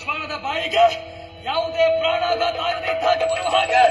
ಶ್ವಾನದ ಬಾಯಿಗೆ ಯಾವುದೇ ಪ್ರಾಣಾಘಾತ ಆಗದೆ ಇದ್ದಾಗೆ ಬರುವ ಹಾಗೆ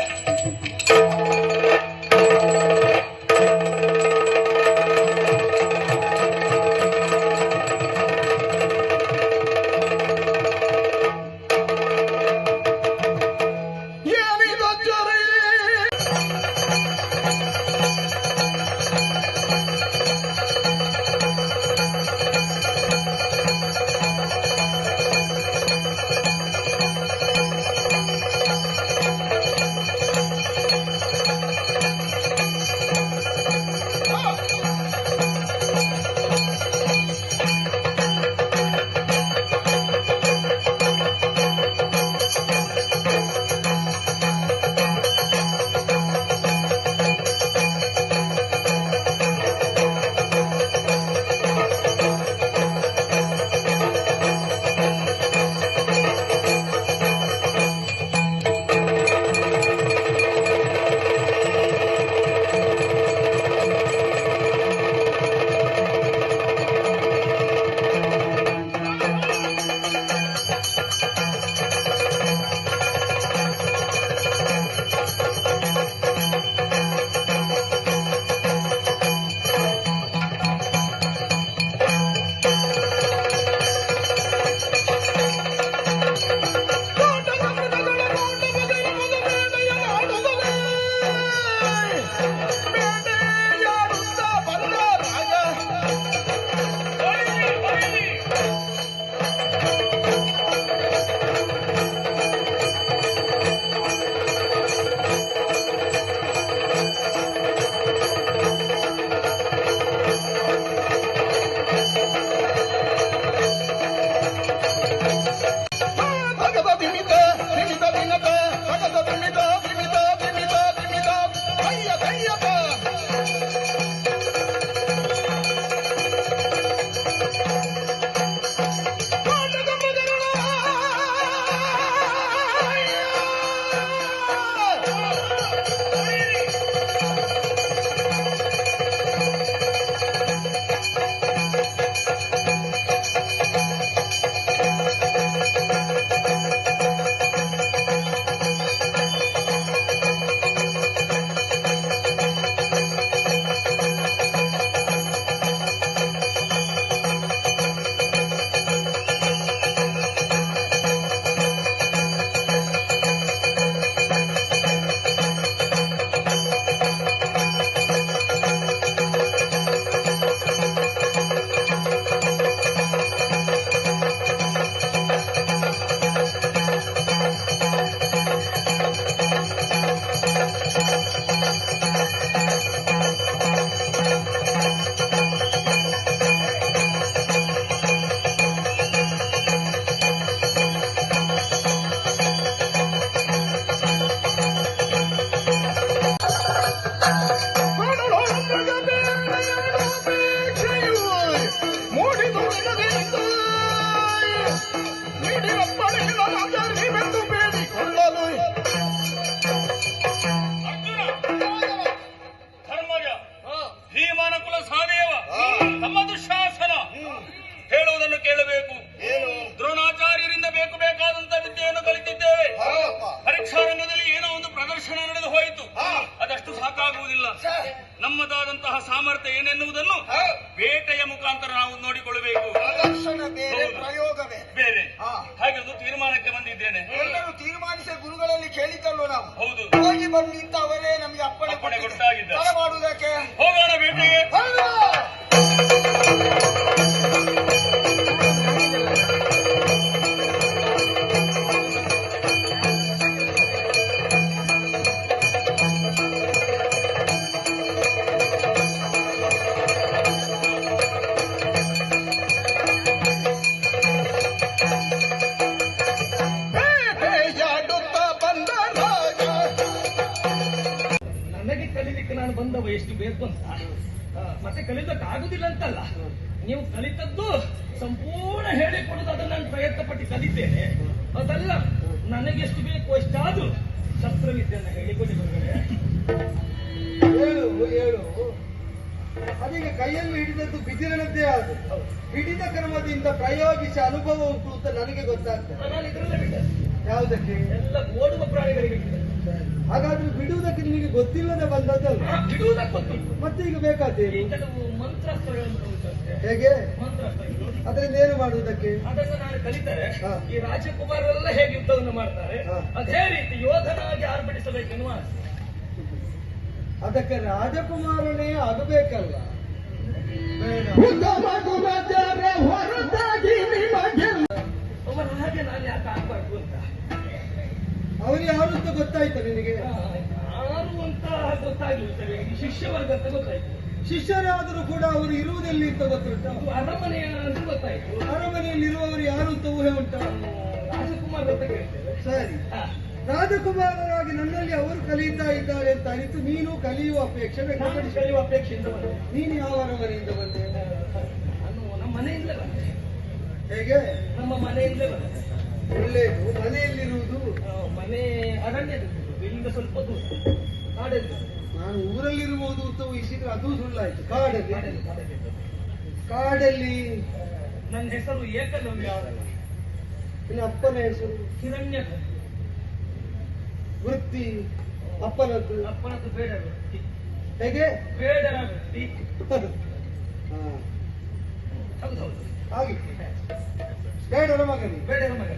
ನಮ್ಮದಾದಂತಹ ಸಾಮರ್ಥ್ಯ ಏನೆನ್ನುವುದನ್ನು ಬೇಟೆಯ ಮುಖಾಂತರ ನಾವು ನೋಡಿಕೊಳ್ಳಬೇಕು. ಬೇರೆ ಹಾಗೆ ಒಂದು ತೀರ್ಮಾನಕ್ಕೆ ಬಂದಿದ್ದೇನೆ. ಎಲ್ಲರೂ ತೀರ್ಮಾನಿಸಿ ಗುರುಗಳಲ್ಲಿ ಕೇಳಿದ್ದಲ್ವ ನಾವು? ಹೌದು, ಹೋಗಿ ಬಂದು ಇಂತವರೇ ನಮಗೆ ಅಪ್ಪಣೆ ಕೊಟ್ಟಾಗಿದ್ದಾರೆ. ಮಾಡುವುದಕ್ಕೆ ಹೋಗೋಣ ಬೇಟೆಗೆ. ನಾನು ಬಂದವ ಎಷ್ಟು ಬೇಕು ಅಂತ ಮತ್ತೆ ಕಲಿಯೋದಕ್ಕಾಗುದಿಲ್ಲ ಅಂತಲ್ಲ. ನೀವು ಕಲಿತದ್ದು ಸಂಪೂರ್ಣ ಹೇಳಿಕೊಡೋದು ಅದನ್ನು ನಾನು ಪ್ರಯತ್ನ ಪಟ್ಟು ಕಲಿತೇನೆ. ಅದಲ್ಲ, ನನಗೆಷ್ಟು ಬೇಕು ಅಷ್ಟಾದ್ರೂ ಶಸ್ತ್ರವಿದ್ಯೆಯನ್ನು ಹೇಳಿಕೊಡಿ. ಹೇಳು ಹೇಳು. ಅದೀಗ ಕೈಯಲ್ಲಿ ಹಿಡಿದದ್ದು ಬಿದಿರನದ್ದೇ ಆದ ಹಿಡಿದ ಕ್ರಮದಿಂದ ಪ್ರಯೋಗಿಸಿ ಅನುಭವ ಉಂಟು ಅಂತ ನನಗೆ ಗೊತ್ತಾಗ್ತದೆ. ನಾನು ಇದರಲ್ಲೇ ಬಿಟ್ಟೆ. ಯಾವುದಕ್ಕೆ? ಎಲ್ಲ ಓಡುವ ಪ್ರಾಣಿಗಳಿಗೆ ಬಿಟ್ಟೆ. ಹಾಗಾದ್ರೆ ಬಿಡುವುದಕ್ಕೆ ನಿಮಗೆ ಗೊತ್ತಿಲ್ಲದೆ ಬಂದದ್ದಲ್ಲ. ಬಿಡುವುದಕ್ಕೆ ಗೊತ್ತುಂಟು. ಮತ್ತೆ ಈಗ ಬೇಕಾದೇನು? ಈ ಕೆಲವು ಮಂತ್ರಾಸ್ತ್ರಗಳನ್ನು ಉಂಟಂತೆ. ಹೇಗೆ? ಮಂತ್ರಾಸ್ತ್ರಗಳು. ಅದರಿಂದ ಏನು ಮಾಡುವುದಕ್ಕೆ? ಅದನ್ನು ನಾನು ಕಲಿತರೆ ಹಾ. ಈ ರಾಜಕುಮಾರರೆಲ್ಲ ಹೇಗೆ ಯುದ್ಧವನ್ನು ಮಾಡ್ತಾರೆ ಹಾ. ಅದೇ ರೀತಿ ಯೋಧನಾಗಿ ಆರ್ಭಟಿಸಬೇಕೆನ್ನುವ ಆಸೆ. ಅದಕ್ಕೆ ರಾಜಕುಮಾರನೇ ಆಗಬೇಕಲ್ಲ. ಅವರ ಹಾಗೆ ನಾನು ಯಾಕೆ ಆಗ್ಬಾರ್ದು ಅಂತ. ಅವರು ಯಾರು ಅಂತ ಗೊತ್ತಾಯ್ತು ನಿನಗೆ? ಯಾರು ಅಂತ ಗೊತ್ತಾಗ್ಲಿಲ್ಲ ಸರ್. ಈ ಶಿಷ್ಯವರ್ಗ ಅಂತ ಗೊತ್ತಾಯ್ತು. ಶಿಷ್ಯರಾದರೂ ಕೂಡ ಅವರು ಇರುವುದೆಲ್ಲಿ ಅಂತ ಗೊತ್ತುಂಟ? ಇದು ಅರಮನೆಯ ಅಂತ ಗೊತ್ತಾಯ್ತು. ಅರಮನೆಯಲ್ಲಿರುವವರು ಯಾರು ಅಂತ ಊಹೆ ಉಂಟ? ರಾಜಕುಮಾರ್ ಅಂತ ಕೇಳ್ತೇವೆ. ಸರಿ, ಹಾ. ರಾಜಕುಮಾರರಾಗಿ ನನ್ನಲ್ಲಿ ಅವರು ಕಲಿಯುತ್ತಾ ಇದ್ದಾರೆ ಅಂತ ಅನಿತು ನೀನು ಕಲಿಯುವ ಅಪೇಕ್ಷೆ ನಾನು ವ್ಯಕ್ತಪಡಿಸಿ. ಕಲಿಯುವ ಅಪೇಕ್ಷೆಯಿಂದ ಬಂದೆ. ನೀನು ಯಾವ ಅರಮನೆಯಿಂದ ಬಂದೆ? ನಾನು ನಮ್ಮ ಮನೆಯಿಂದಲೇ ಬಂದೆ. ಹೇಗೆ? ನಮ್ಮ ಮನೆಯಿಂದಲೇ ಬಂದೆ. ಒಳ್ಳೆಯದು. ಮನೆಯಲ್ಲಿರುವುದು? ಮನೆ ಅರಣ್ಯದಲ್ಲಿ, ಇಲ್ಲಿಂದ ಸ್ವಲ್ಪ ದೂರ ಕಾಡಲ್ಲಿ. ನಾನು ಊರಲ್ಲಿರುವುದು ಅಂತ ಊಹಿಸಿದ್ರೆ ಅದು ಸುಳ್ಳಾಯ್ತು. ಕಾಡಲ್ಲಿ? ಕಾಡಲ್ಲಿ. ಕಾಡಲ್ಲಿ ನನ್ನ ಹೆಸರು ಏಕಲವ್ಯ. ನಿನ್ನ ಅಪ್ಪನ ಹೆಸರು? ಹಿರಣ್ಯ. ವೃತ್ತಿ ಅಪ್ಪನದ್ದು? ಅಪ್ಪನದ್ದು ಬೇಡ ವೃತ್ತಿ. ಹೇಗೆ? ಬೇಡರ ವೃತ್ತಿ. ಹಾ, ಹೌದೌದು. ಹಾಗೆ ಬೇಡರ ಮಗನಿ. ಬೇಡರ ಮಗ.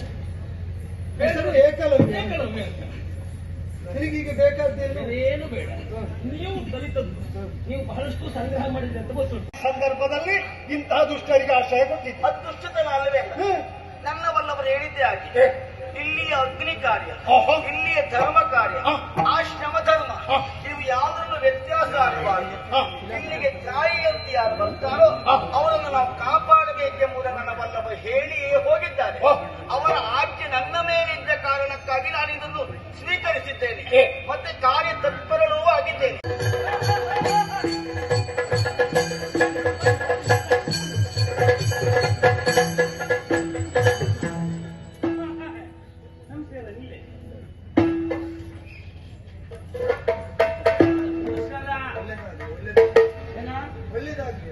ಹೆಸರು ಏಕಲವ್ಯ. ಏಕಲವ್ಯ ಅಂತ. ನಿನಗೀಗ ಬೇಕಾದ್ದೇನು? ಏನು ಬೇಡ. ನೀವು ಕಲಿತದ್ದು, ನೀವು ಬಹಳಷ್ಟು ಸಂಗ್ರಹ ಮಾಡಿದ್ರೆ ಅಂತ ಗೊತ್ತುಂಟು. ಸಂದರ್ಭದಲ್ಲಿ ಇಂತಹ ದುಷ್ಟರಿಗೆ ಆಶ್ರಯ ಕೊಟ್ಟಿದ್ದು ಅದು ದುಷ್ಟತನ ಅಲ್ಲವೇ ಅಲ್ಲ. ನನ್ನವಲ್ಲವರು ಹೇಳಿದ್ದೇ ಆಗಿದೆ. ಇಲ್ಲಿಯ ಅಗ್ನಿ ಕಾರ್ಯ, ಇಲ್ಲಿಯ ಧರ್ಮ ಕಾರ್ಯ, ಆಶ್ರಮ ಧರ್ಮ, ಇವು ಯಾವುದರಲ್ಲೂ ವ್ಯತ್ಯಾಸ ಆಗಬಾರದು. ಇಲ್ಲಿಗೆ ತಾಯಿಯಂತೆ ಯಾರು ಬರ್ತಾರೋ ಅವರನ್ನು ನಾವು ಕಾಪಾಡಬೇಕೆಂಬುದನ್ನು ನನ್ನ ವಲ್ಲಭ ಹೇಳಿಯೇ ಹೋಗಿದ್ದಾರೆ. ಅವರ ಆಜ್ಞೆ ನನ್ನ ಮೇಲಿದ್ದ ಕಾರಣಕ್ಕಾಗಿ ನಾನು ಇದನ್ನು ಸ್ವೀಕರಿಸಿದ್ದೇನೆ, ಮತ್ತೆ ಕಾರ್ಯ ತತ್ಪರನೂ ಆಗಿದ್ದೇನೆ. ಒಳ್ಳೆದಾಗಿ.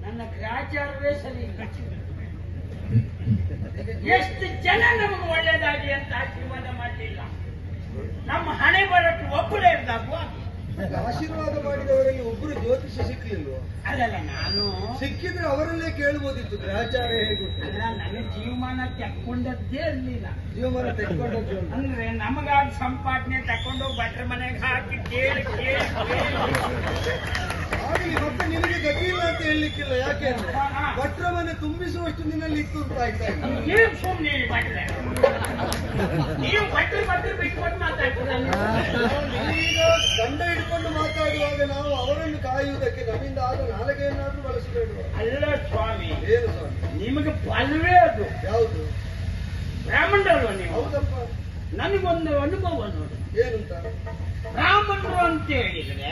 ನನ್ನ ಗ್ರಾಚಾರವೇ ಸರಿ ಇಲ್ಲ. ಎಷ್ಟು ಜನ ನಮಗೆ ಒಳ್ಳೇದಾಗಿ ಅಂತ ಆಶೀರ್ವಾದ ಮಾಡಲಿಲ್ಲ. ನಮ್ಮ ಹಣೆ ಬರಕ್ಕೆ ಒಬ್ಬರೇ ಇರ್ದಾಗುವ. ಆಶೀರ್ವಾದ ಮಾಡಿದವರಲ್ಲಿ ಒಬ್ಬರು ಜ್ಯೋತಿಷ ಸಿಕ್ಲಿಲ್ವ? ಅಲ್ಲಲ್ಲ, ನಾನು ಸಿಕ್ಕಿದ್ರೆ ಅವರಲ್ಲೇ ಕೇಳ್ಬೋದಿತ್ತು ಗ್ರಹಚಾರ ಹೇಗೆ. ಅಲ್ಲ, ನನ್ನ ಜೀವಮಾನ ತೆಕ್ಕೊಂಡದ್ದೇ ಇರ್ಲಿಲ್ಲ. ಜೀವಮಾನ ತೆಕ್ಕೊಂಡದ್ದು ಅಂದ್ರೆ ನಮಗಾದ ಸಂಪಾದನೆ ತಕೊಂಡೋಗಿ ಭಟ್ರ ಮನೆಗೆ ಹಾಕಿ ಕೇಳಿ ಕೇಳಿ ಆಗಲಿ. ಮತ್ತೆ ನಿನಗೆ ಗತಿ ಇಲ್ಲ ಅಂತ ಹೇಳಲಿಕ್ಕಿಲ್ಲ. ಯಾಕೆ ಅಂದ್ರೆ ಭಟ್ರ ಮನೆ ತುಂಬಿಸುವಷ್ಟು ನಿನ್ನಲ್ಲಿ ಇತ್ತು ಅಂತ ಆಯ್ತಾ ಇಲ್ಲ? ನೀವು ಸುಮ್ಮನೆ ಭಟ್ರೆ, ನೀವು ಭಟ್ರು ಬಿಟ್ಕೊಂಡು ಮಾತಾಡ್ತೀರ. ಈಗ ದಂಡ ಹಿಡ್ಕೊಂಡು ಮಾತಾಡುವಾಗ ನಾವು ಅವರನ್ನು ಕಾಯುವುದಕ್ಕೆ ನಮ್ಮಿಂದ ಆದ ನಾಲಿಗೆಯನ್ನಾದ್ರೂ ಬಳಸಬೇಡುವ. ಅಲ್ಲ ಸ್ವಾಮಿ, ಏನು ಸ್ವಾಮಿ? ನಿಮಗೆ ಬಲ್ವೇ ಅದು. ಯಾವುದು? ಬ್ರಾಹ್ಮಣರಲ್ವ ನೀವು? ಹೌದಪ್ಪ. ನನಗೊಂದು ಅನುಭವ ನೋಡಿ. ಏನಂತ? ಬ್ರಾಹ್ಮಣರು ಅಂತ ಹೇಳಿದ್ರೆ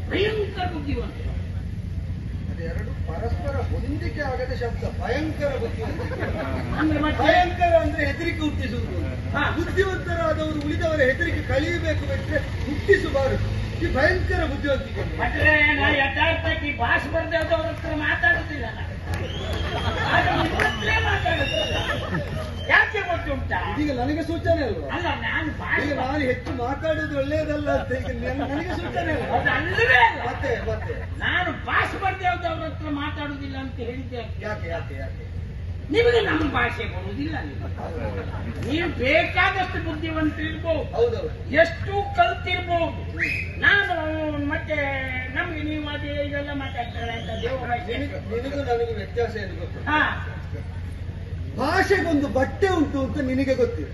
ಭಯಂಕರ ಬುದ್ಧಿವಂತರು. ಅದೆರಡು ಪರಸ್ಪರ ಹೊಂದಿಕೆ ಆಗದ ಶಬ್ದ. ಭಯಂಕರ ಬುದ್ಧಿವಂತಿಕೆ ಅಂದ್ರೆ ಮತ್ತೆ ಭಯಂಕರ ಅಂದ್ರೆ ಹೆದರಿಕೆ ಹುಟ್ಟಿಸುವುದು. ಹಾ. ಬುದ್ಧಿವಂತರಾದವರು ಉಳಿದವರ ಹೆದರಿಕೆ ಕಲಿಯಬೇಕು ಬಿಟ್ಟರೆ ಹುಟ್ಟಿಸಬಾರದು. ಈ ಭಯಂಕರ ಬುದ್ಧಿವಂತಿಕೆ. ಭಟ್ರೆ, ನಾ ಯಥಾರ್ಥಕ್ಕೆ ಭಾಷೆ ಬರ್ದವ್ರ ಹತ್ರ ಮಾತಾಡುದಿಲ್ಲ. ನಾನು ಆಗ ನಿಮ್ಮ ಹತ್ರೇ ಮಾತಾಡುದಿಲ್ಲ. ಯಾಕೆ ಗೊತ್ತುಂಟಾ? ಈಗ ನನಗೆ ಸೂಚನೆ ಅಲ್ವಾ? ಅಲ್ಲ, ನಾನು ಈಗ ಭಾಷೆ ನಾನು ಹೆಚ್ಚು ಮಾತಾಡುವುದು ಒಳ್ಳೆಯದಲ್ಲ ಅಂತ ಈಗ ನನಗೆ ಸೂಚನೆ ಅಲ್ಲ. ಅದು ಅಲ್ಲವೇ ಅಲ್ಲ. ಮತ್ತೆ ಮತ್ತೆ ನಾನು ಭಾಷೆ ಬರ್ದೇವ್ದವ್ರ ಹತ್ರ ಮಾತಾಡುದಿಲ್ಲ ಅಂತ ಹೇಳಿದ್ದೆ. ಯಾಕೆ ಯಾಕೆ ಯಾಕೆ? ನಿಮಗೆ ನಮ್ಮ ಭಾಷೆ ಬರುವುದಿಲ್ಲ. ನೀವು ಬೇಕಾದಷ್ಟು ಬುದ್ಧಿವಂತರಿರ್ಬೋದು, ಹೌದೌದು. ಎಷ್ಟು ಕಲ್ತಿರ್ಬೋದು. ನಾನು ಮತ್ತೆ ನಮ್ಗೆ ನೀವು ಅದೇ ಇದೆಲ್ಲ ಮಾತಾಡ್ತಾರೆ ಅಂತ ದೇವ ಭಾಷೆ. ನಿನಗೂ ನನಗೂ ವ್ಯತ್ಯಾಸ ಏನು ಗೊತ್ತು? ಹಾ, ಭಾಷೆಗೊಂದು ಬಟ್ಟೆ ಉಂಟು ಅಂತ ನಿನಗೆ ಗೊತ್ತಿದೆ,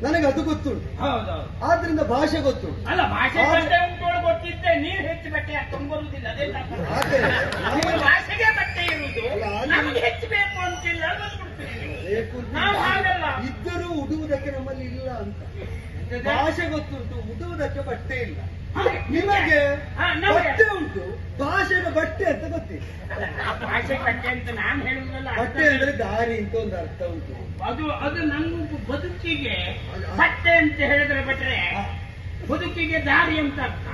ನನಗೆ ಅದು ಗೊತ್ತುಂಟು. ಹೌದೌದು. ಆದ್ರಿಂದ ಭಾಷೆ ಗೊತ್ತುಂಟು. ಅಲ್ಲ, ಭಾಷೆ ಬಟ್ಟೆ ಉಂಟು ಗೊತ್ತಿದ್ದೆ, ನೀವು ಹೆಚ್ಚು ಬಟ್ಟೆ ಹಾಕೊಂಡು ಬರುವುದಿಲ್ಲ. ಅದೇ ಆದ್ರೆ ನಿಮ್ಮ ಭಾಷೆಗೆ ಬಟ್ಟೆ ಇರುವುದು, ಅಲ್ಲ, ನಮಗೆ ಹೆಚ್ಚು ಬೇಕು ಅಂತಿಲ್ಲ. ಬಂದ್ಬಿಡ್ತೀವಿ ನೀವು. ಬೇಕು ಅಂತ ನಾವು ಹಾಗಲ್ಲ. ಇದ್ದರೂ ಉಡುವುದಕ್ಕೆ ನಮ್ಮಲ್ಲಿ ಇಲ್ಲ ಅಂತ. ಭಾಷೆ ಗೊತ್ತುಂಟು, ಉಡುವುದಕ್ಕೆ ಬಟ್ಟೆ ಇಲ್ಲ. ನಿಮಗೆ ಹಾ, ನಮಗೆ ಬಟ್ಟೆ ಉಂಟು, ಭಾಷೆಗೆ ಬಟ್ಟೆ ಅಂತ ಗೊತ್ತಿಲ್ಲ. ಆ ಭಾಷೆ ಬಟ್ಟೆ ಅಂತ ನಾನು ಹೇಳುವುದಲ್ಲ. ಬಟ್ಟೆ ಅಂದ್ರೆ ದಾರಿ ಅಂತ ಒಂದು ಅರ್ಥ ಉಂಟು. ಅದು ನನ್ನ ಬದುಕಿಗೆ ಬಟ್ಟೆ ಅಂತ ಹೇಳಿದ್ರೆ ಬಿಟ್ರೆ ಬದುಕಿಗೆ ದಾರಿ ಅಂತ ಅರ್ಥ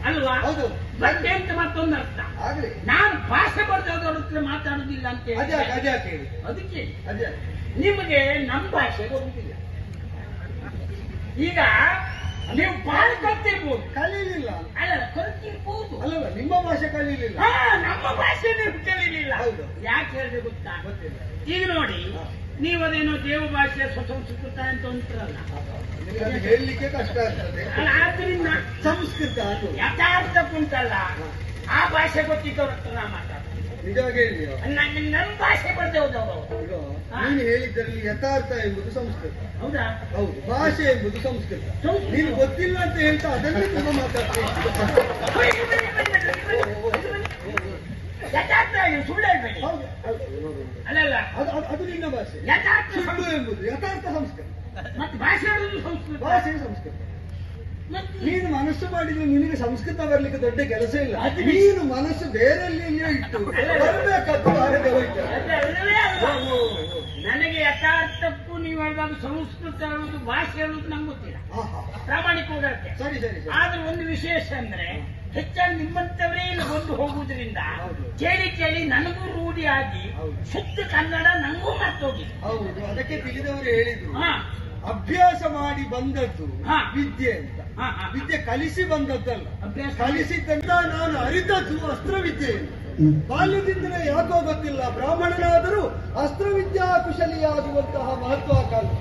ಅಲ್ವಾ? ಹೌದು. ಬಟ್ಟೆ ಅಂತ ಮತ್ತೊಂದು ಅರ್ಥ. ಆಗ್ಲಿ ನಾನು ಭಾಷೆ ಬರ್ದವ್ರ ಹತ್ರ ಮಾತಾಡುದಿಲ್ಲ ಅಂತ ಅದ್ಯಾಕೆ ಹೇಳಿ ಅದಕ್ಕೆ ಅದ್ಯಾಕೆ ನಿಮಗೆ ನಮ್ಮ ಭಾಷೆ ಬರುದಿಲ್ಲ. ಈಗ ನೀವು ಪಾಠ ಕಲ್ತಿರ್ಬೋದು, ಕಲೀಲಿಲ್ಲ ಅಲ್ಲ ಕಲ್ತಿರ್ಬೋದು, ಅಲ್ಲಲ್ಲ ನಿಮ್ಮ ಭಾಷೆ ಕಲೀಲಿಲ್ಲ. ಹಾ, ನಮ್ಮ ಭಾಷೆ ನೀವು ಕಲೀಲಿಲ್ಲ. ಹೌದು. ಯಾಕೆ ಹೇಳಿದ್ರೆ ಗೊತ್ತಾ? ಗೊತ್ತಿಲ್ಲ. ಈಗ ನೋಡಿ, ನೀವದೇನೋ ದೇವ ಭಾಷೆ ಸುಸಂಸ್ಕೃತ ಅಂತ ಅಂತಾರಲ್ಲ, ನಿಮಗೆ ಅದು ಹೇಳಲಿಕ್ಕೆ ಕಷ್ಟ ಆಗ್ತದೆ. ಅಲ್ಲ ಆದ್ರಿಂದ ಸಂಸ್ಕೃತ ಅದು ಯಥಾರ್ಥ ಉಂಟಲ್ಲ, ಆ ಭಾಷೆ ಗೊತ್ತಿದ್ದವ್ರ ಹತ್ರ ನಾ ಮಾತಾಡ್ತೀನಿ. ನಿಜವಾಗಿ ಹೇಳಿ ನನ್ನ ಭಾಷೆ ಬರ್ದೆ ಹೋದವರು. ಈಗ ನೀನು ಹೇಳಿದ್ದರಲ್ಲಿ ಯಥಾರ್ಥ ಎಂಬುದು ಸಂಸ್ಕೃತ, ಹೌದಾ? ಹೌದು. ಭಾಷೆ ಎಂಬುದು ಸಂಸ್ಕೃತ. ಸಂಸ್ಕೃತ. ನೀನು ಗೊತ್ತಿಲ್ಲ ಅಂತ ಹೇಳ್ತಾ ಅದನ್ನೇ ತುಂಬ ಮಾತಾಡ್ತೀನಿ. ಯಥಾರ್ಥ ಸುಳ್ಳು ಹೇಳ್ಬೇಡಿ. ಹೌದು ಹೌದು, ನೋಡು. ಅಲ್ಲಲ್ಲ, ಅದು ನಿನ್ನ ಭಾಷೆ. ಯಥಾರ್ಥ ಸುಳ್ಳು ಎಂಬುದು ಯಥಾರ್ಥ ಸಂಸ್ಕೃತ, ಮತ್ತೆ ಭಾಷೆ ಹೇಳುದು ಸಂಸ್ಕೃತ. ಭಾಷೆ ಸಂಸ್ಕೃತ. ಮತ್ತೆ ನೀನು ಮನಸ್ಸು ಮಾಡಿದ್ರೆ ನಿನಗೆ ಸಂಸ್ಕೃತ ಬರ್ಲಿಕ್ಕೆ ದೊಡ್ಡ ಕೆಲಸ ಇಲ್ಲ. ಅದು ನೀನು ಮನಸ್ಸು ಬೇರೆಲ್ಲಿಯೇ ಇಟ್ಟು ಬರಬೇಕಾದ್ದು ಹಾಗೆ ಹೋಯ್ತು. ಅದು ಅಲ್ಲವೇ ಅಲ್ಲ. ನನಗೆ ಯಥಾರ್ಥಕ್ಕೂ ನೀವು ಹೇಳಿದಾಗ ಸಂಸ್ಕೃತ ಹೇಳುದು ಭಾಷೆ ಹೇಳುದು ನಂಗೆ ಗೊತ್ತಿಲ್ಲ, ಆಹಾ. ಪ್ರಾಮಾಣಿಕವಾಗಿ ಹೇಳ್ತೇನೆ. ಸರಿ ಸರಿ ಸರಿ. ಆದ್ರೆ ಒಂದು ವಿಶೇಷ ಅಂದ್ರೆ ಹೆಚ್ಚಾಗಿ ನಿಮ್ಮಂತವರೇ ಇಲ್ಲಿ ಬಂದು ಹೋಗುವುದರಿಂದ ಹೌದು. ಕೇಳಿ ಕೇಳಿ ನನಗೂ ರೂಢಿ ಆಗಿ ಹೌದು. ಶುದ್ಧ ಕನ್ನಡ ನಂಗೂ ಮರ್ತೋಗಿದೆ. ಹೌದು, ಅದಕ್ಕೆ ತಿಳಿದವರು ಹೇಳಿದ್ರು ಹಾ ಅಭ್ಯಾಸ ಮಾಡಿ ಬಂದದ್ದು ಹಾ. ವಿದ್ಯೆ ಅಂತ. ಹಾ, ಹಾ. ವಿದ್ಯೆ ಕಲಿಸಿ ಬಂದದ್ದಲ್ಲ, ಅಭ್ಯಾಸ ಕಲಿಸಿದ್ದಂತ ನಾನು ಅರಿತದ್ದು ಅಸ್ತ್ರವಿದ್ಯೆ. ಬಾಲ್ಯದಿಂದಲೇ ಯಾಕೋ ಗೊತ್ತಿಲ್ಲ, ಬ್ರಾಹ್ಮಣನಾದರೂ ಅಸ್ತ್ರವಿದ್ಯಾ ಕುಶಲಿಯಾಗುವಂತಹ ಮಹತ್ವಾಕಾಂಕ್ಷೆ,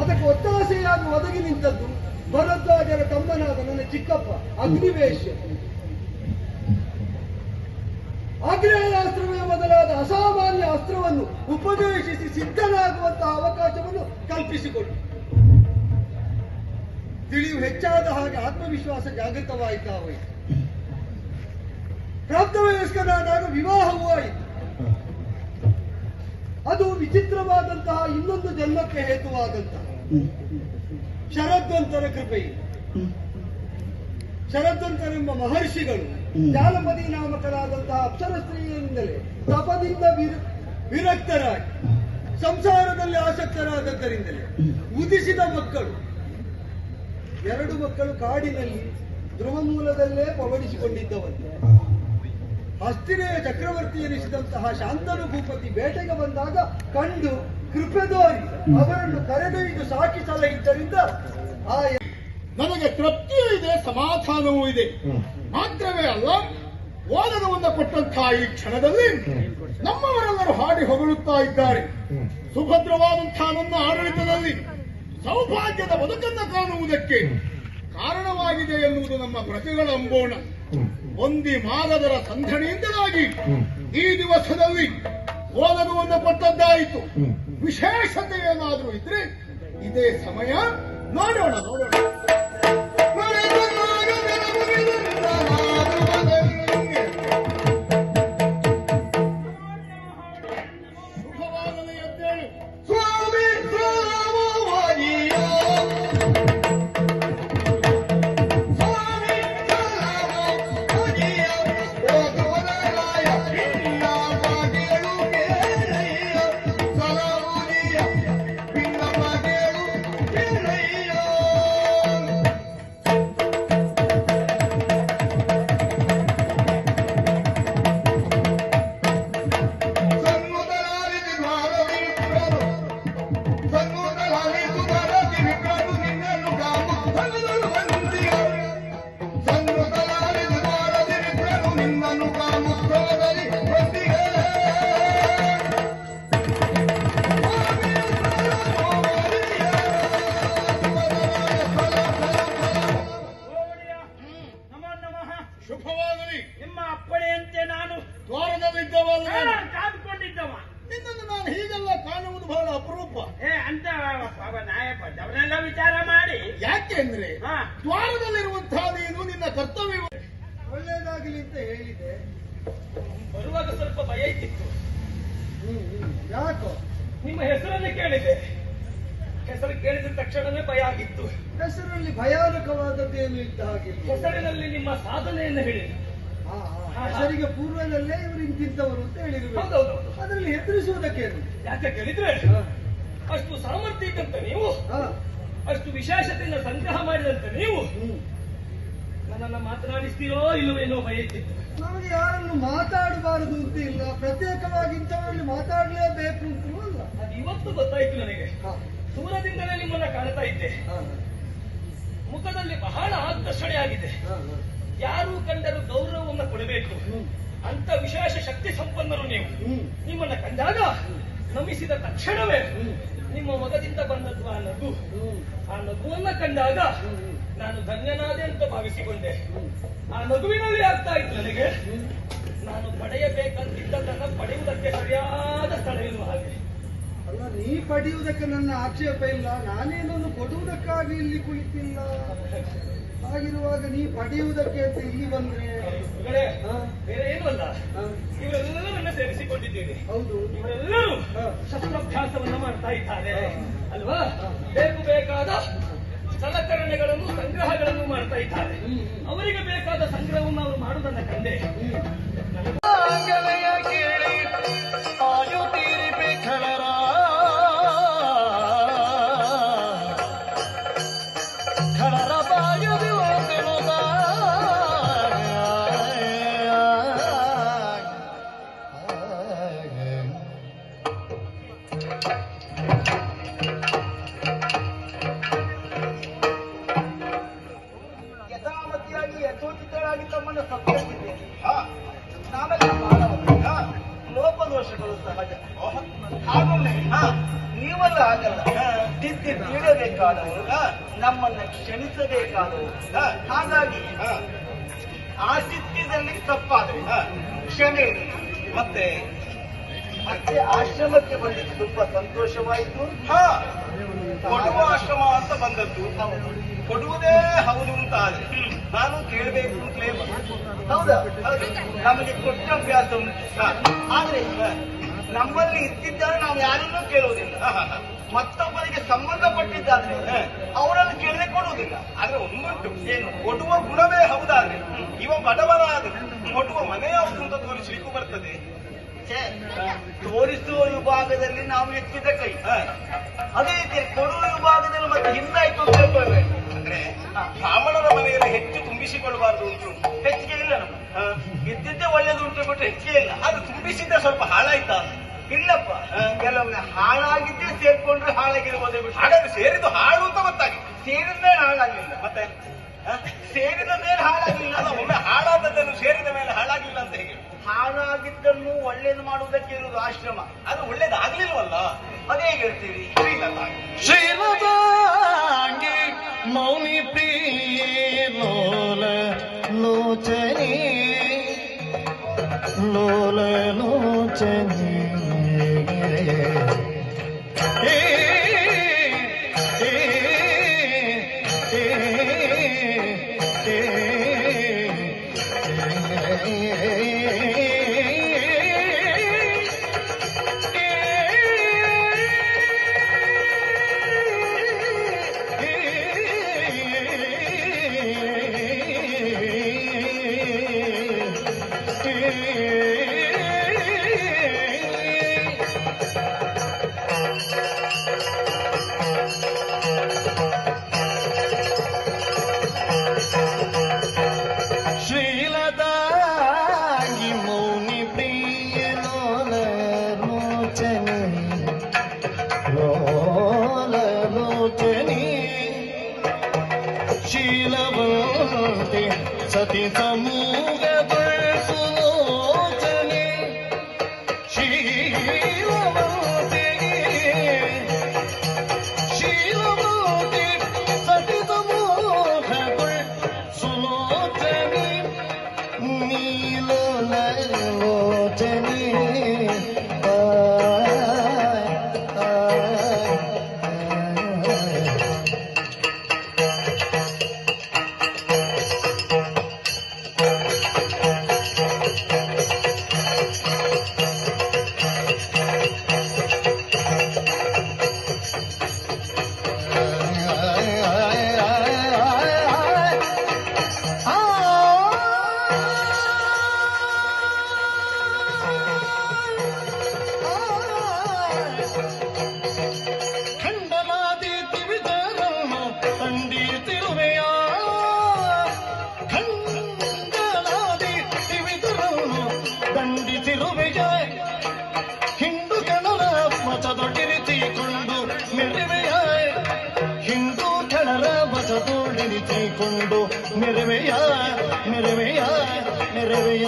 ಅದಕ್ಕೆ ಒತ್ತಾಸೆಯಾಗಿ ಒದಗಿ ನಿಂತದ್ದು ಭರದ್ವಾಜರ ತಮ್ಮನಾದ ನನ್ನ ಚಿಕ್ಕಪ್ಪ ಅಗ್ನಿವೇಶ. ಆಗ್ನೇಯಾಸ್ತ್ರವೇ ಮೊದಲಾದ ಅಸಾಮಾನ್ಯ ಅಸ್ತ್ರವನ್ನು ಉಪದೇಶಿಸಿ ಸಿದ್ಧನಾಗುವಂತಹ ಅವಕಾಶವನ್ನು ಕಲ್ಪಿಸಿಕೊಟ್ಟು ತಿಳಿವು ಹೆಚ್ಚಾದ ಹಾಗೆ ಆತ್ಮವಿಶ್ವಾಸ ಜಾಗೃತವಾಯಿತಾ ಹೋಯಿತು. ಪ್ರಾಪ್ತವಯಸ್ಕನಾದಾಗ ವಿವಾಹವೂ ಆಯಿತು. ಅದು ವಿಚಿತ್ರವಾದಂತಹ ಇನ್ನೊಂದು ಜನ್ಮಕ್ಕೆ ಹೇತುವಾದಂತಹ ಶರದ್ವಂತರ ಕೃಪೆಯಿಂದ ಶರದ್ವಂತರೆಂಬ ಮಹರ್ಷಿಗಳು ಜಾಲಪದಿ ನಾಮಕರಾದಂತಹ ಅಪ್ಸರ ಸ್ತ್ರೀಯಿಂದಲೇ ತಪದಿಂದ ವಿರಕ್ತರಾಗಿ ಸಂಸಾರದಲ್ಲಿ ಆಸಕ್ತರಾದದ್ದರಿಂದಲೇ ಉದಿಸಿದ ಮಕ್ಕಳು, 2 ಮಕ್ಕಳು ಕಾಡಿನಲ್ಲಿ ಧ್ರುವಮೂಲದಲ್ಲೇ ಪವಡಿಸಿಕೊಂಡಿದ್ದವಂತೆ. ಹಸ್ತಿನೆಯ ಚಕ್ರವರ್ತಿ ಎನಿಸಿದಂತಹ ಶಾಂತನು ಭೂಪತಿ ಬೇಟೆಗೆ ಬಂದಾಗ ಕಂಡು ಕೃಪೆ ತೋರಿ ಅವರನ್ನು ಕರೆದೊಯ್ದು ಸಾಕಿ ಸಲಹಿದ್ದರಿಂದ ಆ ನನಗೆ ತೃಪ್ತಿಯೂ ಇದೆ, ಸಮಾಧಾನವೂ ಇದೆ. ಮಾತ್ರವೇ ಅಲ್ಲ, ಓದನವನ್ನು ಕೊಟ್ಟಂತಹ ಈ ಕ್ಷಣದಲ್ಲಿ ನಮ್ಮವರೆಲ್ಲರೂ ಹಾಡಿ ಹೊಗಳುತ್ತಾ ಇದ್ದಾರೆ. ಸುಭದ್ರವಾದಂತಹ ನನ್ನ ಆಡಳಿತದಲ್ಲಿ ಸೌಭಾಗ್ಯದ ಬದುಕನ್ನು ಕಾಣುವುದಕ್ಕೆ ಕಾರಣವಾಗಿದೆ ಎನ್ನುವುದು ನಮ್ಮ ಪ್ರಜೆಗಳ ಅಂಬೋಣ. ಒಂದಿ ಮಾಗದರ ಸಂಧಣಿಯಿಂದಲಾಗಿ ಈ ದಿವಸದಲ್ಲಿ ಓದನವನ್ನು ಕೊಟ್ಟದ್ದಾಯಿತು. ವಿಶೇಷತೆ ಏನಾದರೂ ಇದ್ರೆ ಇದೇ ಸಮಯ. ನೋಡೋಣ ನೋಡೋಣ. ಶುಭವಾಗಲಿ ಎದ್ದೇಳು ಸ್ವಾಮಿ ಶುಭವಾಗಲಿ. ನಿಮ್ಮ ಅಪ್ಪಣೆಯಂತೆ ನಾನು ದ್ವಾರದಲ್ಲಿದ್ದವಲ್ಲ, ಕಾದುಕೊಂಡಿದ್ದವ. ನಿನ್ನನ್ನು ನಾನು ಹೀಗೆಲ್ಲ ಕಾಣುವುದು ಬಹಳ ಅಪರೂಪ. ಅಂತ ಅವರೆಲ್ಲ ವಿಚಾರ ಮಾಡಿ ಯಾಕೆಂದ್ರೆ ಹಾ. ದ್ವಾರದಲ್ಲಿರುವಂತಹ ನೀನು ನಿನ್ನ ಕರ್ತವ್ಯ ಒಳ್ಳೇದಾಗಲಿ ಅಂತ ಹೇಳಿದೆ. ಬರುವಾಗ ಸ್ವಲ್ಪ ಭಯ ಇತ್ತಿತ್ತು. ಯಾಕೋ ನಿಮ್ಮ ಹೆಸರನ್ನು ಕೇಳಿದೆ. ಹೆಸರು ಕೇಳಿದ ತಕ್ಷಣವೇ ಭಯ ಆಗಿತ್ತು. ಹೆಸರಲ್ಲಿ ಭಯಾನಕವಾದದ್ದೇನು ಇದ್ದ ಹಾಗೆ. ಹೆಸರಿನಲ್ಲಿ ನಿಮ್ಮ ಸಾಧನೆಯನ್ನು ಹೇಳಿದೆ. ಹೆಸರಿಗೆ ಪೂರ್ವದಲ್ಲೇ ಇವರು ಇಂತಿದ್ದವರು ಅಂತ ಹೇಳಿದ್ರು. ಹೌದೌದು. ಅದರಲ್ಲಿ ಹೆದರಿಸುವುದಕ್ಕೇನು? ಯಾಕೆ ಕೇಳಿದ್ರೆ ಅಷ್ಟು ಸಾಮರ್ಥ್ಯ ಇದ್ದಂತ ನೀವು ಅಷ್ಟು ವಿಶೇಷತೆಯಿಂದ ಸಂಗ್ರಹ ಮಾಡಿದಂತ ನೀವು ನನ್ನನ್ನ ಮಾತನಾಡಿಸ್ತೀರೋ ಇಲ್ಲವೇನೋ ಭಯ ಇತ್ತು. ನಮಗೆ ಯಾರನ್ನು ಮಾತಾಡಬಾರದು ಅಂತ ಇಲ್ಲ, ಪ್ರತ್ಯೇಕವಾಗಿ ಇಂಥವರಲ್ಲಿ ಮಾತಾಡಲೇಬೇಕು ಅಂತಲೂ ಅಲ್ಲ. ಅದು ಇವತ್ತು ಗೊತ್ತಾಯ್ತು ನನಗೆ. ಹ, ದೂರದಿಂದಲೇ ನಿಮ್ಮನ್ನ ಕಾಣ್ತಾ ಇದ್ದೆ. ಹ, ಮುಖದಲ್ಲಿ ಬಹಳ ಆಕರ್ಷಣೆ ಆಗಿದೆ. ಹ, ಹ. ಯಾರು ಕಂಡರೂ ಗೌರವವನ್ನು ಕೊಡಬೇಕು ಅಂತ ವಿಶೇಷ ಶಕ್ತಿ ಸಂಪನ್ನರು ನೀವು. ನಿಮ್ಮನ್ನ ಕಂಡಾಗ ನಮಿಸಿದ ತಕ್ಷಣವೇ ನಿಮ್ಮ ಮೊಗದಿಂದ ಬಂದದ್ದು ಆ ನಗು. ಆ ನಗುವನ್ನ ಕಂಡಾಗ ನಾನು ಧನ್ಯನಾದೆ ಅಂತ ಭಾವಿಸಿಕೊಂಡೆ. ಆ ನಗುವಿನಲ್ಲಿ ಆಗ್ತಾ ಇತ್ತು ನನಗೆ ನಾನು ಪಡೆಯಬೇಕಂತಿದ್ದದನ್ನ ಪಡೆಯುವುದಕ್ಕೆ ಸರಿಯಾದ ಸ್ಥಳ ಇರುವ ಹಾಗೆ. ಅಲ್ಲ, ನೀ ಪಡೆಯುವುದಕ್ಕೆ ನನ್ನ ಆಕ್ಷೇಪ ಇಲ್ಲ, ನಾನೇನನ್ನು ಕೊಡುವುದಕ್ಕಾಗಿ ಇಲ್ಲಿ ಕುಳಿತಿಲ್ಲ. ಹಾಗಿರುವಾಗ ನೀ ಪಡೆಯುವುದಕ್ಕೆ ಅಂತ ಇಲ್ಲಿ ಬಂದ್ರೆ ಮಗಳೇ, ಹ, ಬೇರೆ ಏನೂ ಅಲ್ಲ, ಹ, ಇವರೆಲ್ಲರನ್ನ ಸೇರಿಸಿಕೊಂಡಿದ್ದೇವೆ. ಹೌದು. ಇವರೆಲ್ಲರೂ ಹ, ಶಸ್ತ್ರಾಭ್ಯಾಸವನ್ನ ಮಾಡ್ತಾ ಇದ್ದಾರೆ ಅಲ್ವಾ? ಬೇಕಾದ ಸಲಕರಣೆಗಳನ್ನು ಸಂಗ್ರಹಗಳನ್ನು ಮಾಡ್ತಾ ಇದ್ದಾರೆ. ಅವರಿಗೆ ಬೇಕಾದ ಸಂಗ್ರಹವನ್ನು ಅವರು ಮಾಡುವುದನ್ನ ಕಂಡೆ ಯಥಾಮತಿಯಾಗಿ ಯಥೋಚಿತರಾಗಿ ತಮ್ಮನ್ನು ಸತ್ಕರಿಸಿದ್ದೇನೆ. ನಾವೆಲ್ಲ ಮಾನವರು. ಲೋಪದೋಷಗಳು ಸಹಜ. ಹಾಗೊಮ್ಮೆ ನೀವಲ್ಲ ಹಾಗಲ್ಲ, ತಿದ್ದಿ ತೀಡಬೇಕಾದವರು, ನಮ್ಮನ್ನ ಕ್ಷಮಿಸಬೇಕಾದವರು. ಹಾಗಾಗಿ ಆತಿಥ್ಯದಲ್ಲಿ ತಪ್ಪಾದ್ರೆ ಕ್ಷಮೆ ಇರಲಿ. ಮತ್ತೆ ಆಶ್ರಮಕ್ಕೆ ಬಂದಿದ್ದು ತುಂಬಾ ಸಂತೋಷವಾಯಿತು. ಕೊಡುವ ಆಶ್ರಮ ಅಂತ ಬಂದದ್ದು, ಕೊಡುವುದೇ ಹೌದು ಅಂತ ಆದ್ರೆ ನಾನು ಕೇಳಬೇಕು ಅಂತಲೇ ಹೌದಾ? ನಮಗೆ ಕೊಟ್ಟ ಅಭ್ಯಾಸ ಉಂಟು. ಆದ್ರೆ ನಮ್ಮಲ್ಲಿ ಇದ್ದಿದ್ದರೆ ನಾವು ಯಾರನ್ನೂ ಕೇಳುವುದಿಲ್ಲ. ಮತ್ತೊಬ್ಬರಿಗೆ ಸಂಬಂಧಪಟ್ಟಿದ್ದಾದ್ರೆ ಅವರನ್ನು ಕೇಳದೆ ಕೊಡುವುದಿಲ್ಲ. ಆದ್ರೆ ಒಂದುಂಟು, ಏನು ಕೊಡುವ ಗುಣವೇ ಹೌದಾದ್ರೆ ಇವ ಬಡವರಾದ್ರೆ ಕೊಡುವ ಮನೆ ಯಾವುದು ಅಂತ ತೋರಿಸಲಿಕ್ಕೂ ಬರ್ತದೆ. ತೋರಿಸುವ ವಿಭಾಗದಲ್ಲಿ ನಾವು ಎತ್ತಿದ ಕೈ, ಅದೇ ರೀತಿ ಕೊಡುವ ವಿಭಾಗದಲ್ಲಿ ಮತ್ತೆ ಹಿಂದಾಯ್ತು ಅಂತ ತಿಳ್ಕೊಳ್ಬೇಕು. ಅಂದ್ರೆ ಬ್ರಾಹ್ಮಣರ ಮನೆಯಲ್ಲಿ ಹೆಚ್ಚು ತುಂಬಿಸಿಕೊಳ್ಳಬಾರದು ಉಂಟು. ಹೆಚ್ಚಿಗೆ ಇಲ್ಲ, ನಮ್ಮ ಇದ್ದಿದ್ದೇ ಒಳ್ಳೇದು ಉಂಟು ಬಿಟ್ಟು ಹೆಚ್ಚಿಗೆ ಇಲ್ಲ. ಅದು ತುಂಬಿಸಿದ್ದೆ ಸ್ವಲ್ಪ ಹಾಳಾಯ್ತಾ? ಇಲ್ಲಪ್ಪ, ಕೆಲವೊಮ್ಮೆ ಹಾಳಾಗಿದ್ದೇ ಸೇರ್ಕೊಂಡ್ರೆ ಹಾಳಾಗಿರ್ಬೋದೇ ಬಿಟ್ಟು. ಹಾಗಾದ್ರೆ ಸೇರಿದ್ದು ಹಾಳು ಅಂತ ಗೊತ್ತಾಗಿ ಸೇರಿದ ಮೇಲೆ ಹಾಳಾಗಿಲ್ಲ. ಮತ್ತೆ ಸೇರಿದ ಮೇಲೆ ಹಾಳಾಗಿಲ್ಲ. ಒಮ್ಮೆ ಹಾಳಾದದ್ದನ್ನು ಸೇರಿದ ಮೇಲೆ ಹಾಳಾಗಿಲ್ಲ ಅಂತ ಹೇಗೆ? ಹಾಳಾಗಿದ್ದನ್ನು ಒಳ್ಳೇದು ಮಾಡುವುದಕ್ಕೆ ಇರುವುದು ಆಶ್ರಮ. ಅದು ಒಳ್ಳೇದಾಗ್ಲಿಲ್ವಲ್ಲ, ಅದೇ ಹೇಗೆ ಹೇಳ್ತೀವಿ? ಶ್ರೀಲತಾಂಗಿ ಮೌನಿ ಪ್ರಿಯೇ ಲೋಲ ಲೋಚನಿ ಲೋಲ ಲೋಚನಿ ಶ್ರೀಲತಾಂಗಿ ಮೌನಿ ಪ್ರಿಯ ಲೋಲ ಲೋಚನಿ ಲೋಲ ಲೋಚನಿ ಶೀಲವಂತೆ ಸತಿ ಸಮೂಹ ಸುಲೋಚನೆ ಶೀಲವಂತೆ ಶೀಲವಂತೆ ಸತಿ ಸಮೂಹ ಸುಲೋಚನೆ ನೀಲೋಲ ಲೋಚನೆ ಮೆಚ್ಚಿಕೊಂಡು ನೆರವೆಯ ನೆರವೆಯ ನೆರವೆಯ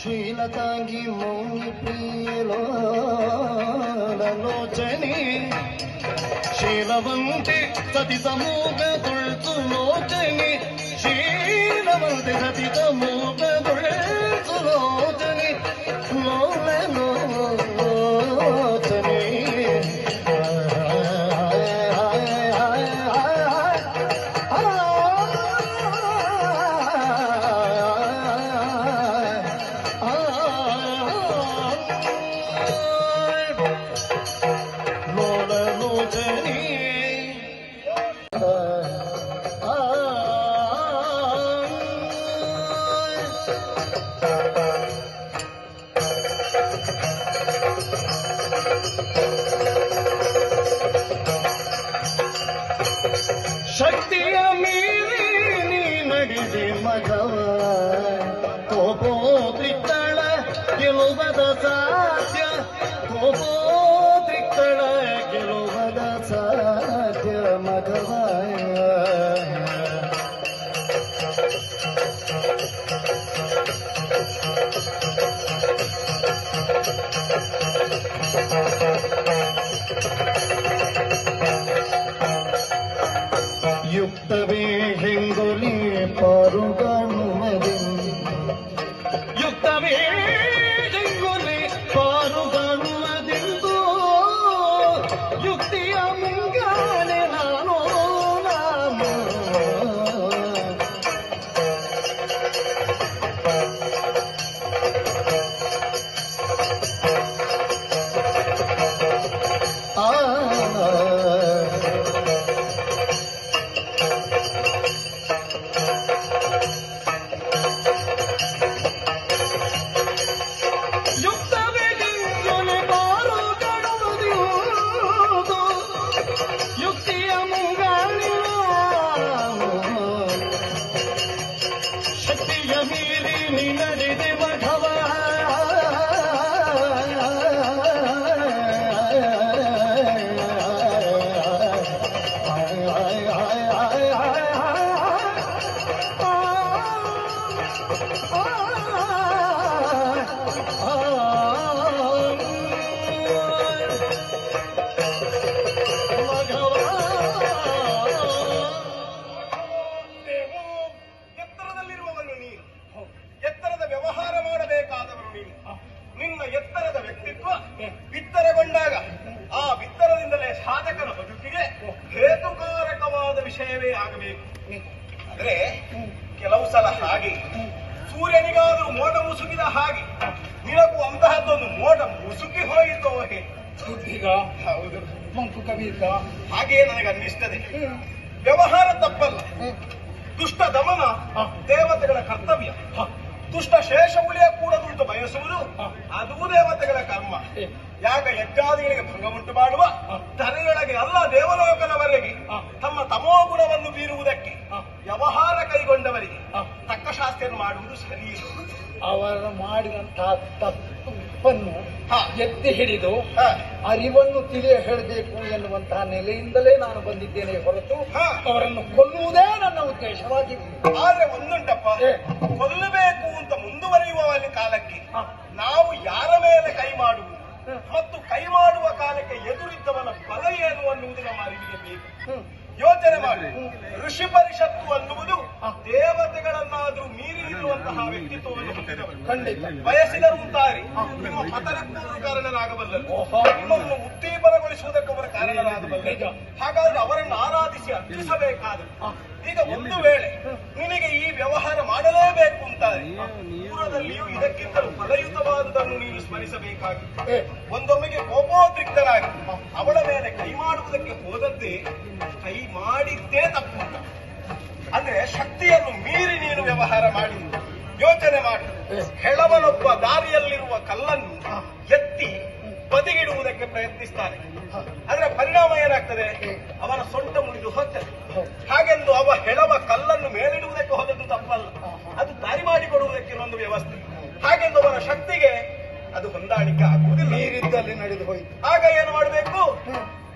ಶೀಲತಾಂಗಿ ಮೌನಿ ಪ್ರಿಯಲೋಚನೆ ಶೀಲವಂತೆ ಸತಿ ಸಮೂಹ ತುಳ್ತು ಲೋಚನೆ ಶೀಲವಂತೆ ಸತಿ ಸಮೂಹ ತುಳ್ತು ಲೋಚನೆ ಲೋಲ ಲೋಚನೆ ಶಕ್ತಿಯ ಮೀರಿ ನೀ ನಡೆದೆ ಮಗವ ಕೋಪೋದ್ರಿಕ್ತಳ ಗೆಲುವದ ಸಾಧ್ಯ ಕೋಪೋದ್ರಿಕ್ತಳ ಗೆಲುವದ ಸಾಧ್ಯ ಮಗವ ಯುಕ್ತವೇ ಹೆಂಗೊಲಿ ಪಾರುಗಾಣುವುದೇ ಯುಕ್ತವೇ ಹೆಂಗೊಲಿ ಪಾರುಗಾಣುವುದೆಂದು ಯುಕ್ತಿಯ ಮುಂಗಾನೆ ನಾನು ನಾನು ಯುಕ್ತಿಯ ಮುಂಗಾಣಿ ಶಕ್ತಿಯ ಮೀರಿ ನೀ ನಡೆದೆ ಮಘವ ಎತ್ತರದಲ್ಲಿರುವವನು ನೀನು ಎತ್ತರದ ವ್ಯವಹಾರ ಮಾಡಬೇಕಾದವನು ನೀನು ನಿನ್ನ ಎತ್ತರದ ವ್ಯಕ್ತಿತ್ವ ಬಿತ್ತರಗೊಂಡಾಗ ಆ ಬಿತ್ತರದಿಂದಲೇ ಸಾಧಕನ ಬದುಕಿಗೆ ಹೇತುಕಾರಕವಾದ ವಿಷಯವೇ ಆಗಬೇಕು. ಆದ್ರೆ ಕೆಲವು ಸಲ ಹಾಗೆ ಸೂರ್ಯನಿಗಾದರೂ ಮೋಡ ಮುಸುಕಿದ ಹಾಗೆ ನಿನಗೂ ಅಂತಹದ್ದೊಂದು ಮೋಡ ಮುಸುಕಿ ಹೋಯಿತೋ ಹೌದು ಮಂಕು ಕವಿತ ಹಾಗೆ ನನಗೆ ಅನ್ನಿಸ್ತದೆ. ವ್ಯವಹಾರ ತಪ್ಪಲ್ಲ, ದುಷ್ಟ ದಮನ ದೇವತೆಗಳ ಕರ್ತವ್ಯ. ದುಷ್ಟ ಶೇಷ ಉಳಿಯ ಕೂಡದುಂಟು ಬಯಸುವುದು ಅದೂ ದೇವತೆಗಳ ಕರ್ಮ. ಯಾಗ ಯಜ್ಞಾದಿಗಳಿಗೆ ಭಂಗ ಉಂಟು ಮಾಡುವ ಧರೆಯೊಳಗೆ ಅಲ್ಲ ದೇವಲೋಕದವರೆಗೆ ತಮ್ಮ ತಮೋಗುಣವನ್ನು ಬೀರುವುದಕ್ಕೆ ವ್ಯವಹಾರ ಕೈಗೊಂಡವರಿಗೆ ತಕ್ಕ ಶಾಸ್ತ್ರ ಮಾಡುವುದು ಸರಿ. ಅವರು ಮಾಡಿದಂತಹ ತಪ್ಪನ್ನು ಎತ್ತಿ ಹಿಡಿದು ಅರಿವನ್ನು ತಿಳಿಯ ಹೇಳಬೇಕು ಎನ್ನುವಂತಹ ನೆಲೆಯಿಂದಲೇ ನಾನು ಬಂದಿದ್ದೇನೆ ಹೊರತು ಅವರನ್ನು ಕೊಲ್ಲುವುದೇ ನನ್ನ ಉದ್ದೇಶವಾಗಿದೆ. ಆದ್ರೆ ಒಂದುಂಟಪ್ಪ, ಕೊಲ್ಲಬೇಕು ಅಂತ ಮುಂದುವರಿಯುವ ಕಾಲಕ್ಕೆ ನಾವು ಯಾರ ಮೇಲೆ ಕೈ ಮಾಡುವುದು ಮತ್ತು ಕೈ ಮಾಡುವ ಕಾಲಕ್ಕೆ ಎದುರಿದ್ದವನ ಬಲ ಏನು ಅನ್ನುವುದು ನಮ್ಮ ಅರಿವಿಗೆ ಬೇಕು. ಯೋಚನೆ ಮಾಡಿ, ಋಷಿ ಪರಿಷತ್ತು ಅನ್ನುವುದು ದೇವತೆಗಳನ್ನಾದ್ರೂ ಮೀರಿ ಇರುವಂತಹ ವ್ಯಕ್ತಿತ್ವವನ್ನು ಹೊಂದಿದವರು. ಬಯಸಿದರು ಅಂತಾರೆ ನಿಮ್ಮ ಪತನಕ್ಕೂ ಕಾರಣರಾಗಬಲ್ಲರು, ನಿಮ್ಮನ್ನು ಉದ್ದೀಪನಗೊಳಿಸುವುದಕ್ಕೆ ಅವರ ಕಾರಣರಾಗಬಲ್ಲರು. ಹಾಗಾದ್ರೆ ಅವರನ್ನು ಆರಾಧಿಸಿ ಅರ್ಪಿಸಬೇಕಾದರು. ಈಗ ಒಂದು ವೇಳೆ ನಿನಗೆ ಈ ವ್ಯವಹಾರ ಮಾಡಲೇಬೇಕು ಅಂತಾರೆ, ದೂರದಲ್ಲಿಯೂ ಇದಕ್ಕಿಂತಲೂ ಫಲಯುತವಾದುದನ್ನು ನೀನು ಸ್ಮರಿಸಬೇಕಾಗಿದೆ. ಒಂದೊಮ್ಮೆಗೆ ಕೋಪೋದ್ರಿಕ್ತನಾಗಿ ಅವಳ ಮೇಲೆ ಕೈ ಮಾಡುವುದಕ್ಕೆ ಹೋದದ್ದೇ ಕೈ ಮಾಡಿದ್ದೇ ತಪ್ಪು. ಅಂದ್ರೆ ಶಕ್ತಿಯನ್ನು ಮೀರಿ ನೀನು ವ್ಯವಹಾರ ಮಾಡಿ ಯೋಚನೆ ಮಾಡು. ಹೆಳವನೊಬ್ಬ ದಾರಿಯಲ್ಲಿರುವ ಕಲ್ಲನ್ನು ಎತ್ತಿ ಬದಿಗಿಡುವುದಕ್ಕೆ ಪ್ರಯತ್ನಿಸ್ತಾನೆ. ಅದರ ಪರಿಣಾಮ ಏನಾಗ್ತದೆ? ಅವನ ಸೊಂಟ ಮುರಿದು ಹೋಗ್ತದೆ. ಹಾಗೆಂದು ಅವ ಹೆಳವ ಕಲ್ಲನ್ನು ಮೇಲಿಡುವುದಕ್ಕೆ ಹೋದದ್ದು ತಪ್ಪಲ್ಲ, ಅದು ದಾರಿ ಮಾಡಿಕೊಡುವುದಕ್ಕೆ ಒಂದು ವ್ಯವಸ್ಥೆ. ಹಾಗೆಂದು ಅವನ ಶಕ್ತಿಗೆ ಅದು ಹೊಂದಾಣಿಕೆ ಆಗುವುದಿಲ್ಲ. ನೀರಿದ್ದಲ್ಲಿ ನಡೆದು ಹೋಯಿತು. ಆಗ ಏನು ಮಾಡಬೇಕು?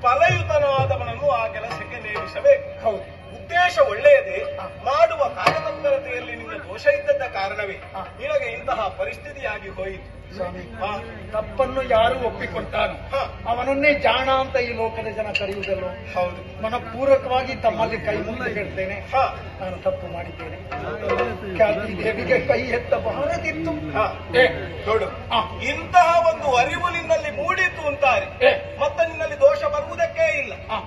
ಫಲಯುತನಾದವನನ್ನು ಆ ಕೆಲಸಕ್ಕೆ ನೇಮಿಸಬೇಕು. ಹೌದು, ಉದ್ದೇಶ ಒಳ್ಳೆಯದೇ, ಮಾಡುವ ಕಾರ್ಯತತ್ಪರತೆಯಲ್ಲಿ ನಿನ್ನ ದೋಷ ಇದ್ದದ್ದ ಕಾರಣವೇ ನಿನಗೆ ಇಂತಹ ಪರಿಸ್ಥಿತಿಯಾಗಿ ಹೋಯಿತು. ಸ್ವಾಮಿ, ಹಾ, ತಪ್ಪನ್ನು ಯಾರು ಒಪ್ಪಿಕೊಳ್ತಾನೋ ಹಾ, ಅವನನ್ನೇ ಜಾಣ ಅಂತ ಈ ಲೋಕದ ಜನ ಕರೆಯುವುದಲ್ಲೋ. ಹೌದು. ಮನಪೂರ್ವಕವಾಗಿ ತಮ್ಮಲ್ಲಿ ಕೈ ಮುಂದೆ ಹೇಳ್ತೇನೆ, ಹಾ, ನಾನು ತಪ್ಪು ಮಾಡಿದ್ದೇನೆ. ಖ್ಯಾತಿ ದೇವಿಗೆ ಕೈ ಎತ್ತಬಾರದಿತ್ತು. ಹಾ. ಏ, ನೋಡು, ಹಾ. ಇಂತಹ ಒಂದು ಅರಿವು ನಿನ್ನಲ್ಲಿ ಮೂಡಿತು ಅಂತಾರೆ, ಏ, ಮತ್ತೆ ನಿನ್ನಲ್ಲಿ ದೋಷ ಬರುವುದಕ್ಕೆ ಇಲ್ಲ. ಹಾ.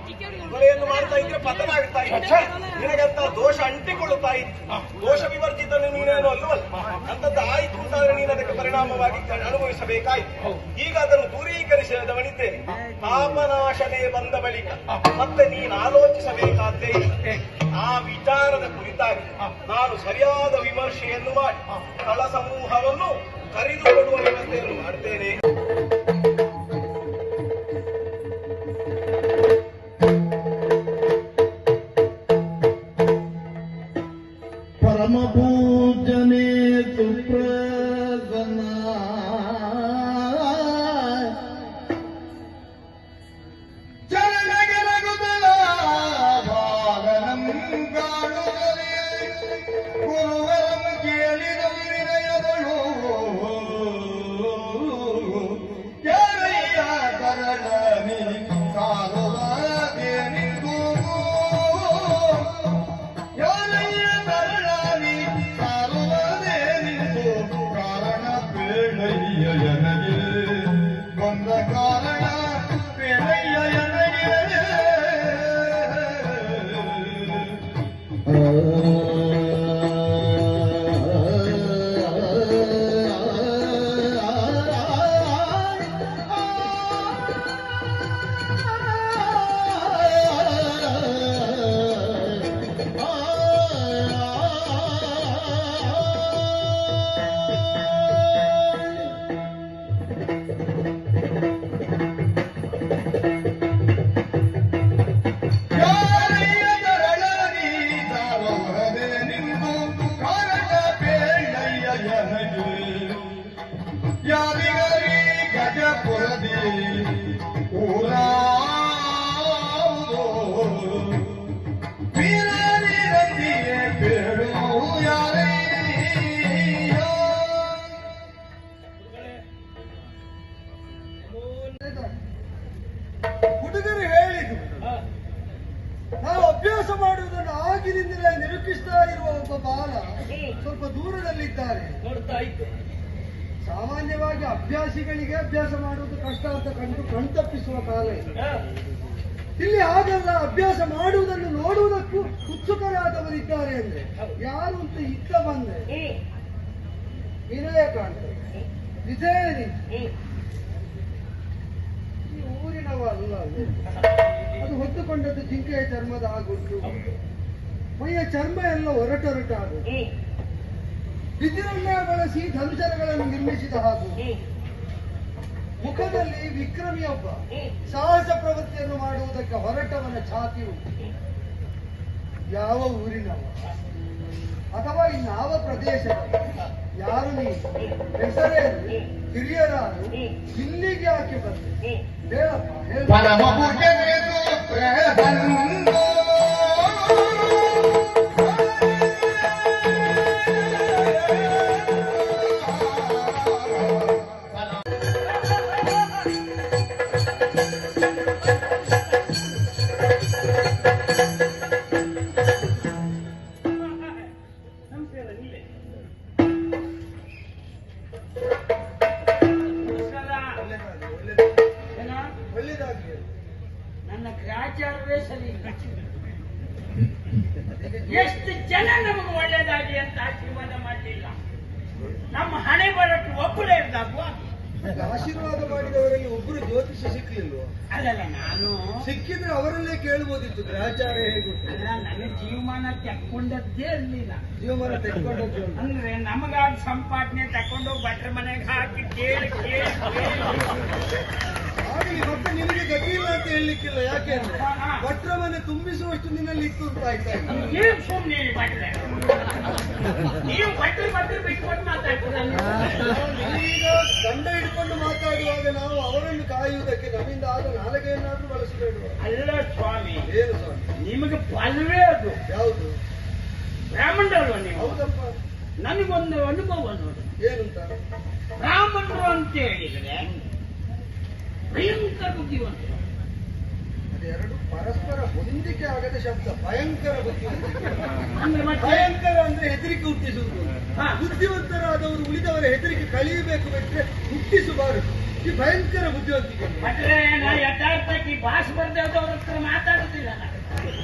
ಕೊಲೆಯನ್ನು ಮಾಡ್ತಾ ಇದ್ರೆ ಪತನ ಆಗ್ತಾ ಇತ್ತು, ನಿನಗಂತ ದೋಷ ಅಂಟಿಕೊಳ್ಳುತ್ತಾ ಇತ್ತು. ದೋಷ ವಿವರ್ಜಿತ ನೀನೇನು ಅಲ್ಲವಲ್ಲ, ಅಂತದ್ದು ಆಯ್ತು ಅಂತಾದ್ರೆ ನೀನು ಅದಕ್ಕೆ ಪರಿಣಾಮವಾಗಿ ಅನುಭವಿಸಬೇಕಾಯ್ತು. ಈಗ ಅದನ್ನು ದೂರೀಕರಿಸಿದವನಿದ್ದೇನೆ. ಪಾಪನಾಶನೇ ಬಂದ ಬಳಿಕ ಮತ್ತೆ ನೀನು ಆಲೋಚಿಸಬೇಕಾದ್ದೇ ಇಲ್ಲ. ಆ ವಿಚಾರದ ಕುರಿತಾಗಿ ನಾನು ಸರಿಯಾದ ವಿಮರ್ಶೆಯನ್ನು ಮಾಡಿ ಸ್ಥಳ ಸಮೂಹವನ್ನು ಕರೆದುಕೊಡುವ ವ್ಯವಸ್ಥೆಯನ್ನು ಮಾಡ್ತೇನೆ. ಪರಮ ಪೂಜನೆ ಸುಪ್ರಸನ್ನ ಚರಣಗೆ ರಘುದಲ ಭಾಗನಂ ಕಾಣುತ್ತದೆ ಗುರುವರಂ ಕೇಳಿದ ವಿನಯದಳು ಯಾರಯ್ಯ ಕರಡನಿ ಕಾಲುವರದೆ ನಿಂತು ಯಾರಯ್ಯ ಕರಡನಿ ಕಾಲುವರದೆ ನಿಂತು ಕಾರಣ ಬೇಡಯ್ಯ ನನಗೆ ಬಂದ ಕಾರಣ ಬೇಡಯ್ಯ ನನಗೆ ಯಾರಿಗರಿ ಗಜಪುರದಿ ಊರಾವುದೋ ವೀರನಿರಂದಿಯೇ ಬೇಡು ಯಾರಯ್ಯ. ಹುಡುಗರು ಹೇಳಿದ್ರು, ನಾವು ಅಭ್ಯಾಸ ಮಾಡುವುದನ್ನು ಆಗಿನಿಂದಲೇ ನಿರೂಪಿಸ್ತಾ ಇರುವ ಒಬ್ಬ ಬಾಲ ಸ್ವಲ್ಪ ದೂರದಲ್ಲಿದ್ದಾರೆ. ನೋಡ್ತಾ ಇದ್ದೆ. ಸಾಮಾನ್ಯವಾಗಿ ಅಭ್ಯಾಸಿಗಳಿಗೆ ಅಭ್ಯಾಸ ಮಾಡುವುದು ಕಷ್ಟ ಅಂತ ಕಂಡು ಕಣ್ತಪ್ಪಿಸುವ ಕಾಲ ಇದು. ಹಾ, ಇಲ್ಲಿ ಹಾಗಲ್ಲ, ಅಭ್ಯಾಸ ಮಾಡುವುದನ್ನು ನೋಡುವುದಕ್ಕೂ ಉತ್ಸುಕರಾದವರಿದ್ದಾರೆ ಅಂದ್ರೆ ಯಾರು ಅಂತ ಇತ್ತ ಬಂದ್ರೆ ವಿನಯ ಕಾಣ್ತದೆ, ವಿಜಯನಿ ಈ ಊರಿನವ ಅಲ್ಲ ಅದು. ಅದು ಹೊತ್ತುಕೊಂಡದ್ದು ಜಿಂಕೆಯ ಚರ್ಮದ ಆಗುಂಟು, ಮೈಯ ಚರ್ಮ ಎಲ್ಲ ಒರಟೊರಟಾಗುದು, ಬಿದಿರನ್ನ ಬಳಸಿ ಧನುಷರಗಳನ್ನು ನಿರ್ಮಿಸಿದ ಹಾಗೂ ಮುಖದಲ್ಲಿ ವಿಕ್ರಮಿಯೊಬ್ಬ ಸಾಹಸ ಪ್ರವೃತ್ತಿಯನ್ನು ಮಾಡುವುದಕ್ಕೆ ಹೊರಟವನ ಛಾತಿ ಉಂಟು. ಯಾವ ಊರಿನವ ಅಥವಾ ಇನ್ನಾವ ಪ್ರದೇಶದ ಯಾರು ನೀನು, ಹೆಸರೇನು, ಹಿರಿಯರಾರು, ಇಲ್ಲಿಗೆ ಯಾಕೆ ಬಂದೆ ಹೇಳಪ್ಪ, ಹೇಳ. ಪರಮ ಪೂಜನೆ ಸುಪ್ರಸನ್ನ ಒಳ್ಳೆದಾಗಿ ನನ್ನ ಗ್ರಾಚಾರವೇ ಸರಿ ಇಲ್ಲ. ಎಷ್ಟು ಜನ ನಮಗೆ ಒಳ್ಳೇದಾಗಿ ಅಂತ ಆಶೀರ್ವಾದ ಮಾಡಲಿಲ್ಲ. ನಮ್ಮ ಹಣೆ ಬರಕ್ಕೆ ಒಬ್ಬರೇ ಇರ್ದಾಗುವ ಆಶೀರ್ವಾದ ಮಾಡಿದವರಲ್ಲಿ ಒಬ್ಬರು ಜ್ಯೋತಿಷ ಸಿಕ್ಲಿಲ್ವ? ಅದಲ್ಲ ನಾನು ಸಿಕ್ಕಿದ್ರೆ ಅವರಲ್ಲೇ ಕೇಳ್ಬೋದಿತ್ತು ಗ್ರಹಚಾರ ಹೇಗುಂಟು. ಅಲ್ಲ ನನ್ನ ಜೀವಮಾನ ತಕ್ಕೊಂಡದ್ದೇ ಇರ್ಲಿಲ್ಲ. ಜೀವಮಾನ ತೆಕ್ಕೊಂಡದ್ದು ಉಂಟು. ಅಂದ್ರೆ ನಮಗಾದ ಸಂಪಾದನೆ ತಕೊಂಡೋಗಿ ಭಟ್ರ ಮನೆಗೆ ಹಾಕಿ ಕೇಳಿ ಕೇಳಿ ಆಗಲಿ, ಮತ್ತೆ ನಿನಗೆ ಗತಿ ಇಲ್ಲ ಅಂತ ಹೇಳಲಿಕ್ಕಿಲ್ಲ. ಯಾಕೆ ಅಂದ್ರೆ ಭಟ್ರ ಮನೆ ತುಂಬಿಸುವಷ್ಟು ನಿನ್ನಲ್ಲಿ ಇತ್ತು ಅಂತ ಆಯ್ತಾ ಇಲ್ಲ? ನೀವು ಸುಮ್ಮನೆ ಭಟ್ರೆ, ನೀವು ಭಟ್ರು ಬಿಟ್ಕೊಟ್ಟು ಮಾತಾಡ್ತೀರ. ಈಗ ದಂಡ ಹಿಡ್ಕೊಂಡು ಮಾತಾಡುವಾಗ ನಾವು ಅವರನ್ನು ಕಾಯುವುದಕ್ಕೆ ನಮ್ಮಿಂದ ಆದ ನಾಲಿಗೆಯನ್ನಾದ್ರೂ ಬಳಸಬೇಡುವ. ಅಲ್ಲ ಸ್ವಾಮಿ, ಏನು ಸ್ವಾಮಿ? ನಿಮಗೆ ಫಲವೇ ಅದು. ಯಾವುದು? ಬ್ರಾಹ್ಮಣರಲ್ವ ನೀವು? ಹೌದಪ್ಪ. ನನಗೊಂದು ಅನುಭವ ನೋಡಿ. ಏನಂತ? ಬ್ರಾಹ್ಮಣರು ಅಂತ ಹೇಳಿದ್ರೆ ಭಯಂಕರ ಬುದ್ಧಿವಂತರು. ಅದೆರಡು ಪರಸ್ಪರ ಹೊಂದಿಕೆ ಆಗದ ಶಬ್ದ. ಭಯಂಕರ ಬುದ್ಧಿವಂತಿಕೆ. ಅಂದ್ರೆ ಮತ್ತೆ ಭಯಂಕರ ಅಂದ್ರೆ ಹೆದರಿಕೆ ಹುಟ್ಟಿಸುವುದು. ಹಾ. ಬುದ್ಧಿವಂತರಾದವರು ಉಳಿದವರ ಹೆದರಿಕೆ ಕಲಿಯಬೇಕು ಬಿಟ್ರೆ ಹುಟ್ಟಿಸಬಾರದು. ಈ ಭಯಂಕರ ಬುದ್ಧಿವಂತಿಕೆ. ಭಟ್ರೆ, ನಾ ಯಥಾರ್ಥಕ್ಕೆ ಭಾಷೆ ಬರ್ದೆ ಅವ್ರ ಹತ್ರ ಮಾತಾಡುದಿಲ್ಲ.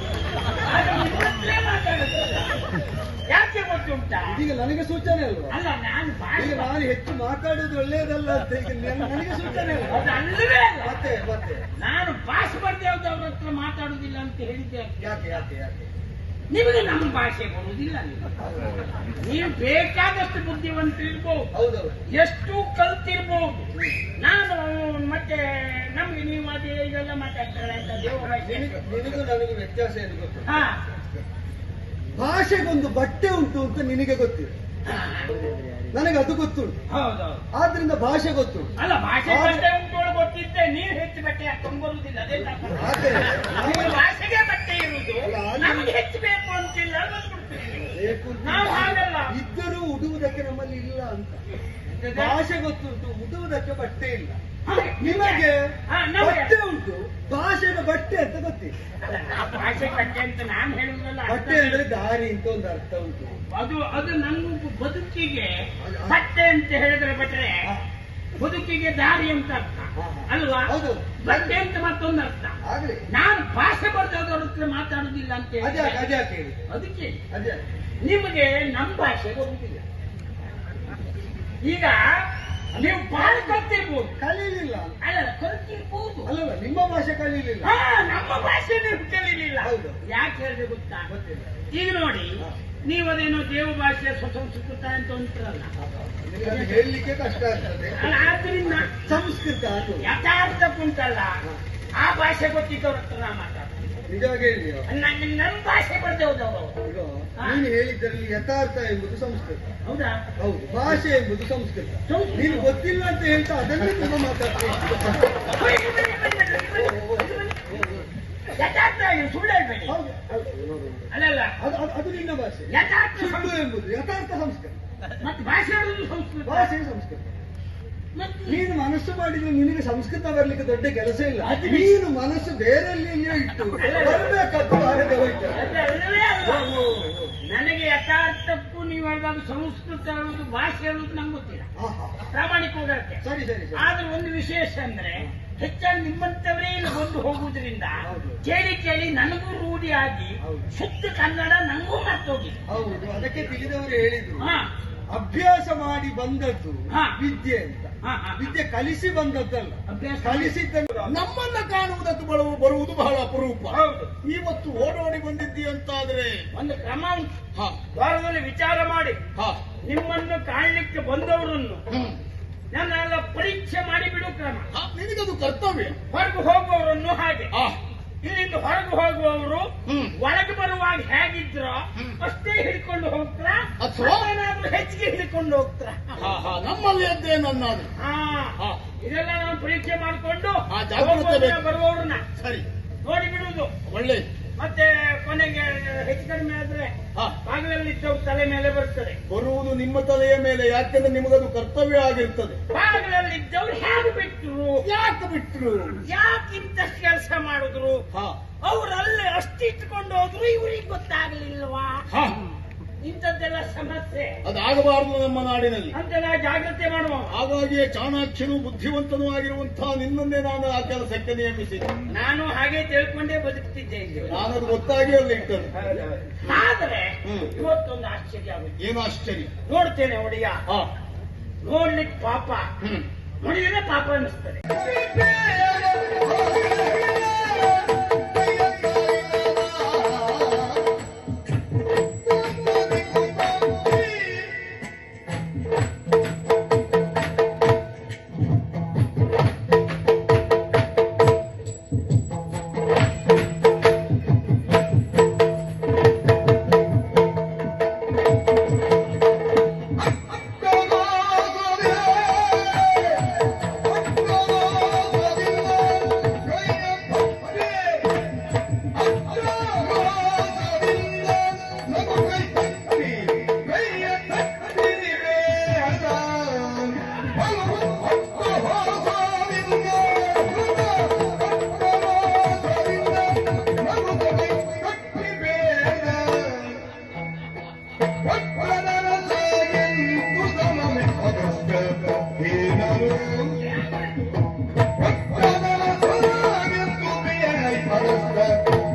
ಆದ್ರೆ ನಿಮ್ಮ ಹತ್ರೇ ಮಾತಾಡುದಿಲ್ಲ. ಯಾಕೆ ಗೊತ್ತುಂಟಾ? ಈಗ ನನಗೆ ಸೂಚನೆ ಅಲ್ವಾ? ಅಲ್ಲ, ನಾನು ಈಗ ಭಾಷೆ ನಾನು ಹೆಚ್ಚು ಮಾತಾಡುವುದು ಒಳ್ಳೆಯದಲ್ಲ ಅಂತ ಈಗ ನನಗೆ ಸೂಚನೆ ಅಲ್ವಾ? ಅದು ಅಲ್ಲವೇ ಅಲ್ಲ. ಮತ್ತೆ ಮತ್ತೆ ನಾನು ಭಾಷೆ ಬರ್ದೆ ಅವ್ರ ಹತ್ರ ಮಾತಾಡುದಿಲ್ಲ ಅಂತ ಹೇಳಿದ್ದೆ. ಯಾಕೆ ಯಾಕೆ ಯಾಕೆ? ನಿಮಗೆ ನಮ್ಮ ಭಾಷೆ ಬರುವುದಿಲ್ಲ. ನೀವು ಬೇಕಾದಷ್ಟು ಬುದ್ಧಿವಂತರಿರ್ಬೋದು, ಹೌದೌದು. ಎಷ್ಟು ಕಲ್ತಿರ್ಬೋದು. ನಾನು ಮತ್ತೆ ನಮ್ಗೆ ನೀವು ಅದೇ ಇದೆಲ್ಲ ಮಾತಾಡ್ತಾರೆ ಅಂತ ದೇವ ಭಾಷೆ. ನಿನಗೂ ನನಗೂ ವ್ಯತ್ಯಾಸ ಏನು ಗೊತ್ತು? ಹಾ, ಭಾಷೆಗೊಂದು ಬಟ್ಟೆ ಉಂಟು ಅಂತ ನಿನಗೆ ಗೊತ್ತಿದೆ, ನನಗೆ ಅದು ಗೊತ್ತುಂಟು. ಹೌದೌದು. ಆದ್ರಿಂದ ಭಾಷೆ ಗೊತ್ತುಂಟು. ಅಲ್ಲ, ಭಾಷೆ ಬಟ್ಟೆ ಉಂಟೋಳು ಗೊತ್ತಿದ್ದೆ, ನೀವು ಹೆಚ್ಚು ಬಟ್ಟೆ ಹಾಕೊಂಡು ಬರುವುದಿಲ್ಲ. ಅದೇ ತಪ್ಪು. ಆದ್ರೆ ನಿಮ್ಮ ಭಾಷೆಗೆ ಬಟ್ಟೆ ಇರುವುದು, ಅಲ್ಲ, ನಮ್ಗೆ ಹೆಚ್ಚು ಬೇಕು ಅಂತಿಲ್ಲ, ಬಂದ್ಬಿಡ್ತೀವಿ. ಬೇಕು ಅಂತ ನಾವು ಹಾಗಲ್ಲ. ಇದ್ದರೂ ಉಡುವುದಕ್ಕೆ ನಮ್ಮಲ್ಲಿ ಇಲ್ಲ ಅಂತ. ಭಾಷೆ ಗೊತ್ತುಂಟು, ಉಡುವುದಕ್ಕೆ ಬಟ್ಟೆ ಇಲ್ಲ. ನಿಮಗೆ ಹಾ, ನಮಗೆ ಬಟ್ಟೆ ಉಂಟು, ಭಾಷೆಗೆ ಬಟ್ಟೆ ಅಂತ ಗೊತ್ತಿಲ್ಲ. ಭಾಷೆ ಬಟ್ಟೆ ಅಂತ ನಾನು ಹೇಳುವುದಲ್ಲ. ಬಟ್ಟೆ ಅಂದ್ರೆ ದಾರಿ ಅಂತ ಒಂದು ಅರ್ಥ ಉಂಟು. ಅದು ನನ್ನ ಬದುಕಿಗೆ ಬಟ್ಟೆ ಅಂತ ಹೇಳಿದ್ರೆ ಭಟ್ರೆ, ಬದುಕಿಗೆ ದಾರಿ ಅಂತ ಅರ್ಥ ಅಲ್ವಾ? ಹೌದು. ಬಟ್ಟೆ ಅಂತ ಮತ್ತೊಂದು ಅರ್ಥ. ಆಗ್ಲಿ, ನಾನು ಭಾಷೆ ಬರ್ದವ್ರ ಹತ್ರ ಮಾತಾಡುದಿಲ್ಲ ಅಂತ ಅದ್ಯಾಕೆ ಹೇಳಿ ಅದ್ಯಾಕೆ ಹೇಳಿ? ಅದಕ್ಕೆ ಅದ್ಯಾಕೆ? ನಿಮಗೆ ನಮ್ಮ ಭಾಷೆ ಬರುವುದಿಲ್ಲ. ಈಗ ನೀವು ಭಾಳ ಕಲ್ತಿರ್ಬೋದು, ಕಲೀಲಿಲ್ಲ ಅಲ್ಲ ಕಲ್ತಿರ್ಬೋದು. ಅಲ್ಲಲ್ಲ, ನಿಮ್ಮ ಭಾಷೆ ಕಲೀಲಿಲ್ಲ. ಹಾ, ನಮ್ಮ ಭಾಷೆ ನೀವು ಕಲೀಲಿಲ್ಲ. ಹೌದು. ಯಾಕೆ ಹೇಳಿದ್ರೆ ಗೊತ್ತಾ? ಗೊತ್ತಿಲ್ಲ. ಈಗ ನೋಡಿ, ನೀವದೇನೋ ದೇವ ಭಾಷೆ ಸುಸಂಸ್ಕೃತ ಅಂತ ಅಂತಾರಲ್ಲ, ನಿಮಗೆ ಅದು ಹೇಳಲಿಕ್ಕೆ ಕಷ್ಟ ಆಗ್ತದೆ. ಅಲ್ಲ, ಆದ್ರಿಂದ ಸಂಸ್ಕೃತ ಅದು ಯಥಾರ್ಥ ಉಂಟಲ್ಲ, ಆ ಭಾಷೆ ಗೊತ್ತಿದ್ದವ್ರ ಹತ್ರ ನಾ ಮಾತಾಡ್ತೀನಿ. ನಿಜವಾಗಿ ಹೇಳಿ ನೀವು. ನನ್ನ ಭಾಷೆ ಬರ್ದೆ ಹೋದವರು. ಈಗ ನೀನು ಹೇಳಿದ್ರಲ್ಲಿ ಯಥಾರ್ಥ ಎಂಬುದು ಸಂಸ್ಕೃತ. ಹೌದಾ? ಹೌದು, ಭಾಷೆ ಎಂಬುದು ಸಂಸ್ಕೃತ. ಸಂಸ್ಕೃತ. ನೀನು ಗೊತ್ತಿಲ್ಲ ಅಂತ ಹೇಳ್ತಾ ಅದನ್ನೇ ತುಂಬ ಮಾತಾಡ್ತೀನಿ. ಯಥಾರ್ಥ ಸುಳ್ಳು ಹೇಳ್ಬೇಡಿ. ಹೌದು ಹೌದು, ನೋಡು. ಅಲ್ಲಲ್ಲ, ಅದು ನಿನ್ನ ಭಾಷೆ. ಯಥಾರ್ಥ ಸುಳ್ಳು ಎಂಬುದು ಯಥಾರ್ಥ ಸಂಸ್ಕೃತ. ಮತ್ತೆ ಭಾಷೆ ಹೇಳುದು ಸಂಸ್ಕೃತ. ಭಾಷೆ ಸಂಸ್ಕೃತ. ಮತ್ತೆ ನೀನು ಮನಸ್ಸು ಮಾಡಿದ್ರೆ ನಿನಗೆ ಸಂಸ್ಕೃತ ಬರ್ಲಿಕ್ಕೆ ದೊಡ್ಡ ಕೆಲಸ ಇಲ್ಲ. ಅದು ನೀನು ಮನಸ್ಸು ಬೇರೆಲ್ಲಿಯೇ ಇಟ್ಟು ಬರಬೇಕಾದ್ದು ಬಾರದೆ ಹೋಯ್ತು. ಅಲ್ಲವೇ ಅಲ್ಲ. ನನಗೆ ಯಥಾರ್ಥಕ್ಕೂ ನೀವು ಹೇಳಿದಾಗ ಸಂಸ್ಕೃತ ಹೇಳುವುದು ಭಾಷೆ ಹೇಳುವುದು ನಂಗೆ ಗೊತ್ತಿಲ್ಲ, ಆಹಾ. ಪ್ರಾಮಾಣಿಕವಾಗಿ ಹೇಳ್ತೆ. ಸರಿ ಸರಿ ಸರಿ. ಆದ್ರೆ ಒಂದು ವಿಶೇಷ ಅಂದ್ರೆ, ಹೆಚ್ಚಾಗಿ ನಿಮ್ಮಂತವರೇ ಇಲ್ಲಿ ಬಂದು ಹೋಗುವುದರಿಂದ ಹೌದು. ಕೇಳಿ ಕೇಳಿ ನನಗೂ ರೂಢಿಯಾಗಿ ಹೌದು. ಶುದ್ಧ ಕನ್ನಡ ನಂಗೂ ಮರ್ತೋಗಿದೆ. ಹೌದು, ಅದಕ್ಕೆ ತಿಳಿದವರು ಹೇಳಿದ್ರು, ಹಾ, ಅಭ್ಯಾಸ ಮಾಡಿ ಬಂದದ್ದು ಹಾ. ವಿದ್ಯೆ ಅಂತ. ಹಾ, ಹಾ. ವಿದ್ಯೆ ಕಲಿಸಿ ಬಂದದ್ದಲ್ಲ, ಅಭ್ಯಾಸ ಕಲಿಸಿದ್ದನ್ನು. ನಮ್ಮನ್ನ ಕಾಣುವುದಕ್ಕೆ ಬರುವುದು ಬಹಳ ಅಪರೂಪ. ಹೌದು. ಇವತ್ತು ಓಡೋಡಿ ಬಂದಿದ್ದೀ ಅಂತಾದ್ರೆ ಒಂದು ಕ್ರಮ ಉಂಟು. ಹಾ ವಾರದಲ್ಲಿ ವಿಚಾರ ಮಾಡಿ ಹಾ ನಿಮ್ಮನ್ನು ಕಾಣಲಿಕ್ಕೆ ಬಂದವರನ್ನು ಹ್ಮ್. ನನ್ನೆಲ್ಲ ಪರೀಕ್ಷೆ ಮಾಡಿ ಬಿಡು ಕ್ರಮ. ಹಾ, ನಿನಗದು ಕರ್ತವ್ಯ. ಹೊರಗೆ ಹೋಗುವವರನ್ನು ಹಾಗೆ, ಆ ಇಲ್ಲಿಂದ ಹೊರಗೆ ಹೋಗುವವರು ಹ್ಮ್. ಒಳಗೆ ಬರುವಾಗ ಹೇಗಿದ್ರೋ ಅಷ್ಟೇ ಹಿಡ್ಕೊಂಡು ಹೋಗ್ತಾರ, ಅಥವಾ? ಏನಾದ್ರೂ ಹೆಚ್ಚಿಗೆ ಹಿಡ್ಕೊಂಡು ಹೋಗ್ತಾರ. ಹಾ ಹಾ ನಮ್ಮಲ್ಲಿ ಅದೇ ನನ್ನದು. ಹಾ, ಹಾ. ಇದೆಲ್ಲ ನಾವು ಪರೀಕ್ಷೆ ಮಾಡಿಕೊಂಡು ಹಾ, ಜಾಗ್ರತೆ ಬೇಕು. ಬರುವವ್ರನ್ನ ಸರಿ, ನೋಡಿ ಬಿಡುವುದು. ಒಳ್ಳೆ. ಮತ್ತೆ ಕೊನೆಗೆ ಹೆಚ್ಚು ಕಡಿಮೆ ಆದ್ರೆ ಹಾ, ಬಾಗಿಲಲ್ಲಿದ್ದವ್ರ ತಲೆ ಮೇಲೆ ಬರ್ತದೆ. ಬರುವುದು ನಿಮ್ಮ ತಲೆಯ ಮೇಲೆ, ಯಾಕೆಂದ್ರೆ ನಿಮಗದು ಕರ್ತವ್ಯ ಆಗಿರ್ತದೆ. ಬಾಗಿಲಲ್ಲಿದ್ದವ್ರು ಹೇಗೆ ಬಿಟ್ರು, ಯಾಕೆ ಬಿಟ್ರು? ಯಾಕಿಂತ ಕೆಲಸ ಮಾಡಿದ್ರು, ಹಾ ಅವರಲ್ಲೇ ಅಷ್ಟಿಟ್ಕೊಂಡು ಹೋದ್ರು, ಇವ್ರಿಗೆ ಗೊತ್ತಾಗ್ಲಿಲ್ವಾ? ಹಾ, ಇಂಥದ್ದೆಲ್ಲ ಸಮಸ್ಯೆ. ಅದಾಗಬಾರದು ನಮ್ಮ ನಾಡಿನಲ್ಲಿ. ಅಂತೆಲ್ಲ ಜಾಗ್ರತೆ ಮಾಡುವ. ಹಾಗಾಗಿಯೇ ಚಾಣಾಕ್ಷನು ಬುದ್ಧಿವಂತನೂ ಆಗಿರುವಂತಹ ನಿನ್ನನ್ನೇ ನಾನು ಆ ಕೆಲಸಕ್ಕೆ ನೇಮಿಸಿದೆ. ನಾನು ಹಾಗೆ ತಿಳ್ಕೊಂಡೇ ಬದುಕ್ತಿದ್ದೆ ಇಲ್ಲಿ. ನಾನದು ಗೊತ್ತಾಗಿ ಅಲ್ಲಿ ಇಟ್ಟನು. ಆದ್ರೆ ಹ್ಮ್. ಇವತ್ತೊಂದು ಆಶ್ಚರ್ಯ ಆಗುತ್ತೆ. ಏನು ಆಶ್ಚರ್ಯ? ನೋಡ್ತೇನೆ ಒಡೆಯ, ಹಾ ನೋಡ್ಲಿಕ್ಕೆ ಪಾಪ ಹ್ಮ್ ನೋಡಿದ್ರೆ ಪಾಪ ಅನ್ನಿಸ್ತದೆ.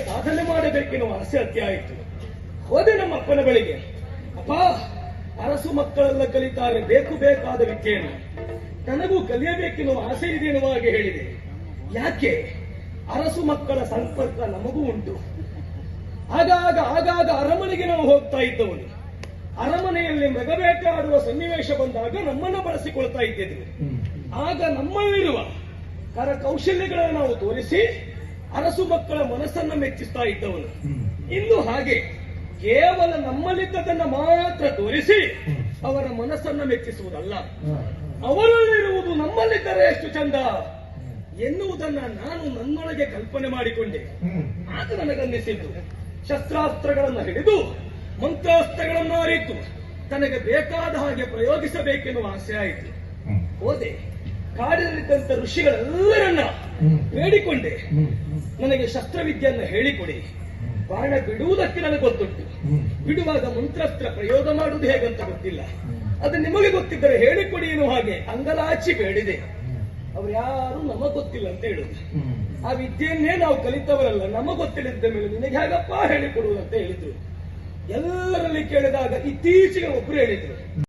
ಸಾಧನೆ ಮಾಡಬೇಕೆನ್ನುವ ಆಸೆ ಅತಿ ಆಯಿತು. ಹೋದೆ ನಮ್ಮ ಅಪ್ಪನ ಬಳಿಗೆ, ಅಪ್ಪ ಅರಸು ಮಕ್ಕಳೆಲ್ಲ ಕಲಿತಾರೆ ಬೇಕಾದ ವಿದ್ಯೆಯನ್ನು, ನನಗೂ ಕಲಿಯಬೇಕೆನ್ನುವ ಆಸೆ ಇದೆ ಎನ್ನುವ ಹಾಗೆ ಹೇಳಿದೆ. ಯಾಕೆ? ಅರಸು ಮಕ್ಕಳ ಸಂಪರ್ಕ ನಮಗೂ ಉಂಟು. ಆಗಾಗ ಅರಮನೆಗೆ ನಾವು ಹೋಗ್ತಾ ಇದ್ದವನು. ಅರಮನೆಯಲ್ಲಿ ಮೃಗಬೇಟೆ ಆಡುವ ಸನ್ನಿವೇಶ ಬಂದಾಗ ನಮ್ಮನ್ನು ಬಳಸಿಕೊಳ್ತಾ ಇದ್ದಿದ್ರು. ಆಗ ನಮ್ಮಲ್ಲಿರುವ ಕರಕೌಶಲ್ಯಗಳನ್ನು ನಾವು ತೋರಿಸಿ ಅರಸು ಮಕ್ಕಳ ಮನಸ್ಸನ್ನು ಮೆಚ್ಚಿಸ್ತಾ ಇದ್ದವನು. ಇಂದು ಹಾಗೆ ಕೇವಲ ನಮ್ಮಲ್ಲಿದ್ದದನ್ನು ಮಾತ್ರ ತೋರಿಸಿ ಅವರ ಮನಸ್ಸನ್ನು ಮೆಚ್ಚಿಸುವುದಲ್ಲ, ಅವರಲ್ಲಿರುವುದು ನಮ್ಮಲ್ಲಿದ್ದರೆ ಎಷ್ಟು ಚಂದ ಎನ್ನುವುದನ್ನ ನಾನು ನನ್ನೊಳಗೆ ಕಲ್ಪನೆ ಮಾಡಿಕೊಂಡೆ. ಆಗ ನನಗನ್ನಿಸಿದ್ದು, ಶಸ್ತ್ರಾಸ್ತ್ರಗಳನ್ನು ಹಿಡಿದು ಮಂತ್ರಾಸ್ತ್ರಗಳನ್ನು ಅರಿತು ತನಗೆ ಬೇಕಾದ ಹಾಗೆ ಪ್ರಯೋಗಿಸಬೇಕೆನ್ನುವ ಆಸೆ ಆಯಿತು. ಹೋದೆ, ಕಾಡಿನಲ್ಲಿದ್ದಂತ ಋಷಿಗಳೆಲ್ಲರನ್ನ ಬೇಡಿಕೊಂಡೆ, ನನಗೆ ಶಸ್ತ್ರವಿದ್ಯೆಯನ್ನು ಹೇಳಿಕೊಡಿ. ಬಾಣ ಬಿಡುವುದಕ್ಕೆ ನನಗೆ ಗೊತ್ತುಂಟು, ಬಿಡುವಾಗ ಮಂತ್ರಾಸ್ತ್ರ ಪ್ರಯೋಗ ಮಾಡುವುದು ಹೇಗಂತ ಗೊತ್ತಿಲ್ಲ, ಅದು ನಿಮಗೆ ಗೊತ್ತಿದ್ದರೆ ಹೇಳಿಕೊಡಿ ಎನ್ನುವ ಹಾಗೆ ಅಂಗಲಾಚಿ ಬೇಡಿದೆ. ಅವ್ರು ಯಾರು ನಮಗ್ ಗೊತ್ತಿಲ್ಲ ಅಂತ ಹೇಳುದು. ಆ ವಿದ್ಯೆಯನ್ನೇ ನಾವು ಕಲಿತವರಲ್ಲ, ನಮಗ್ ಗೊತ್ತಿಲ್ಲದ ಮೇಲೆ ನಿನಗೆ ಹೇಗಪ್ಪ ಹೇಳಿಕೊಡುವುದಂತ ಹೇಳಿದ್ರು. ಎಲ್ಲರಲ್ಲಿ ಕೇಳಿದಾಗ ಇತ್ತೀಚೆಗೆ ಒಬ್ರು ಹೇಳಿದ್ರು,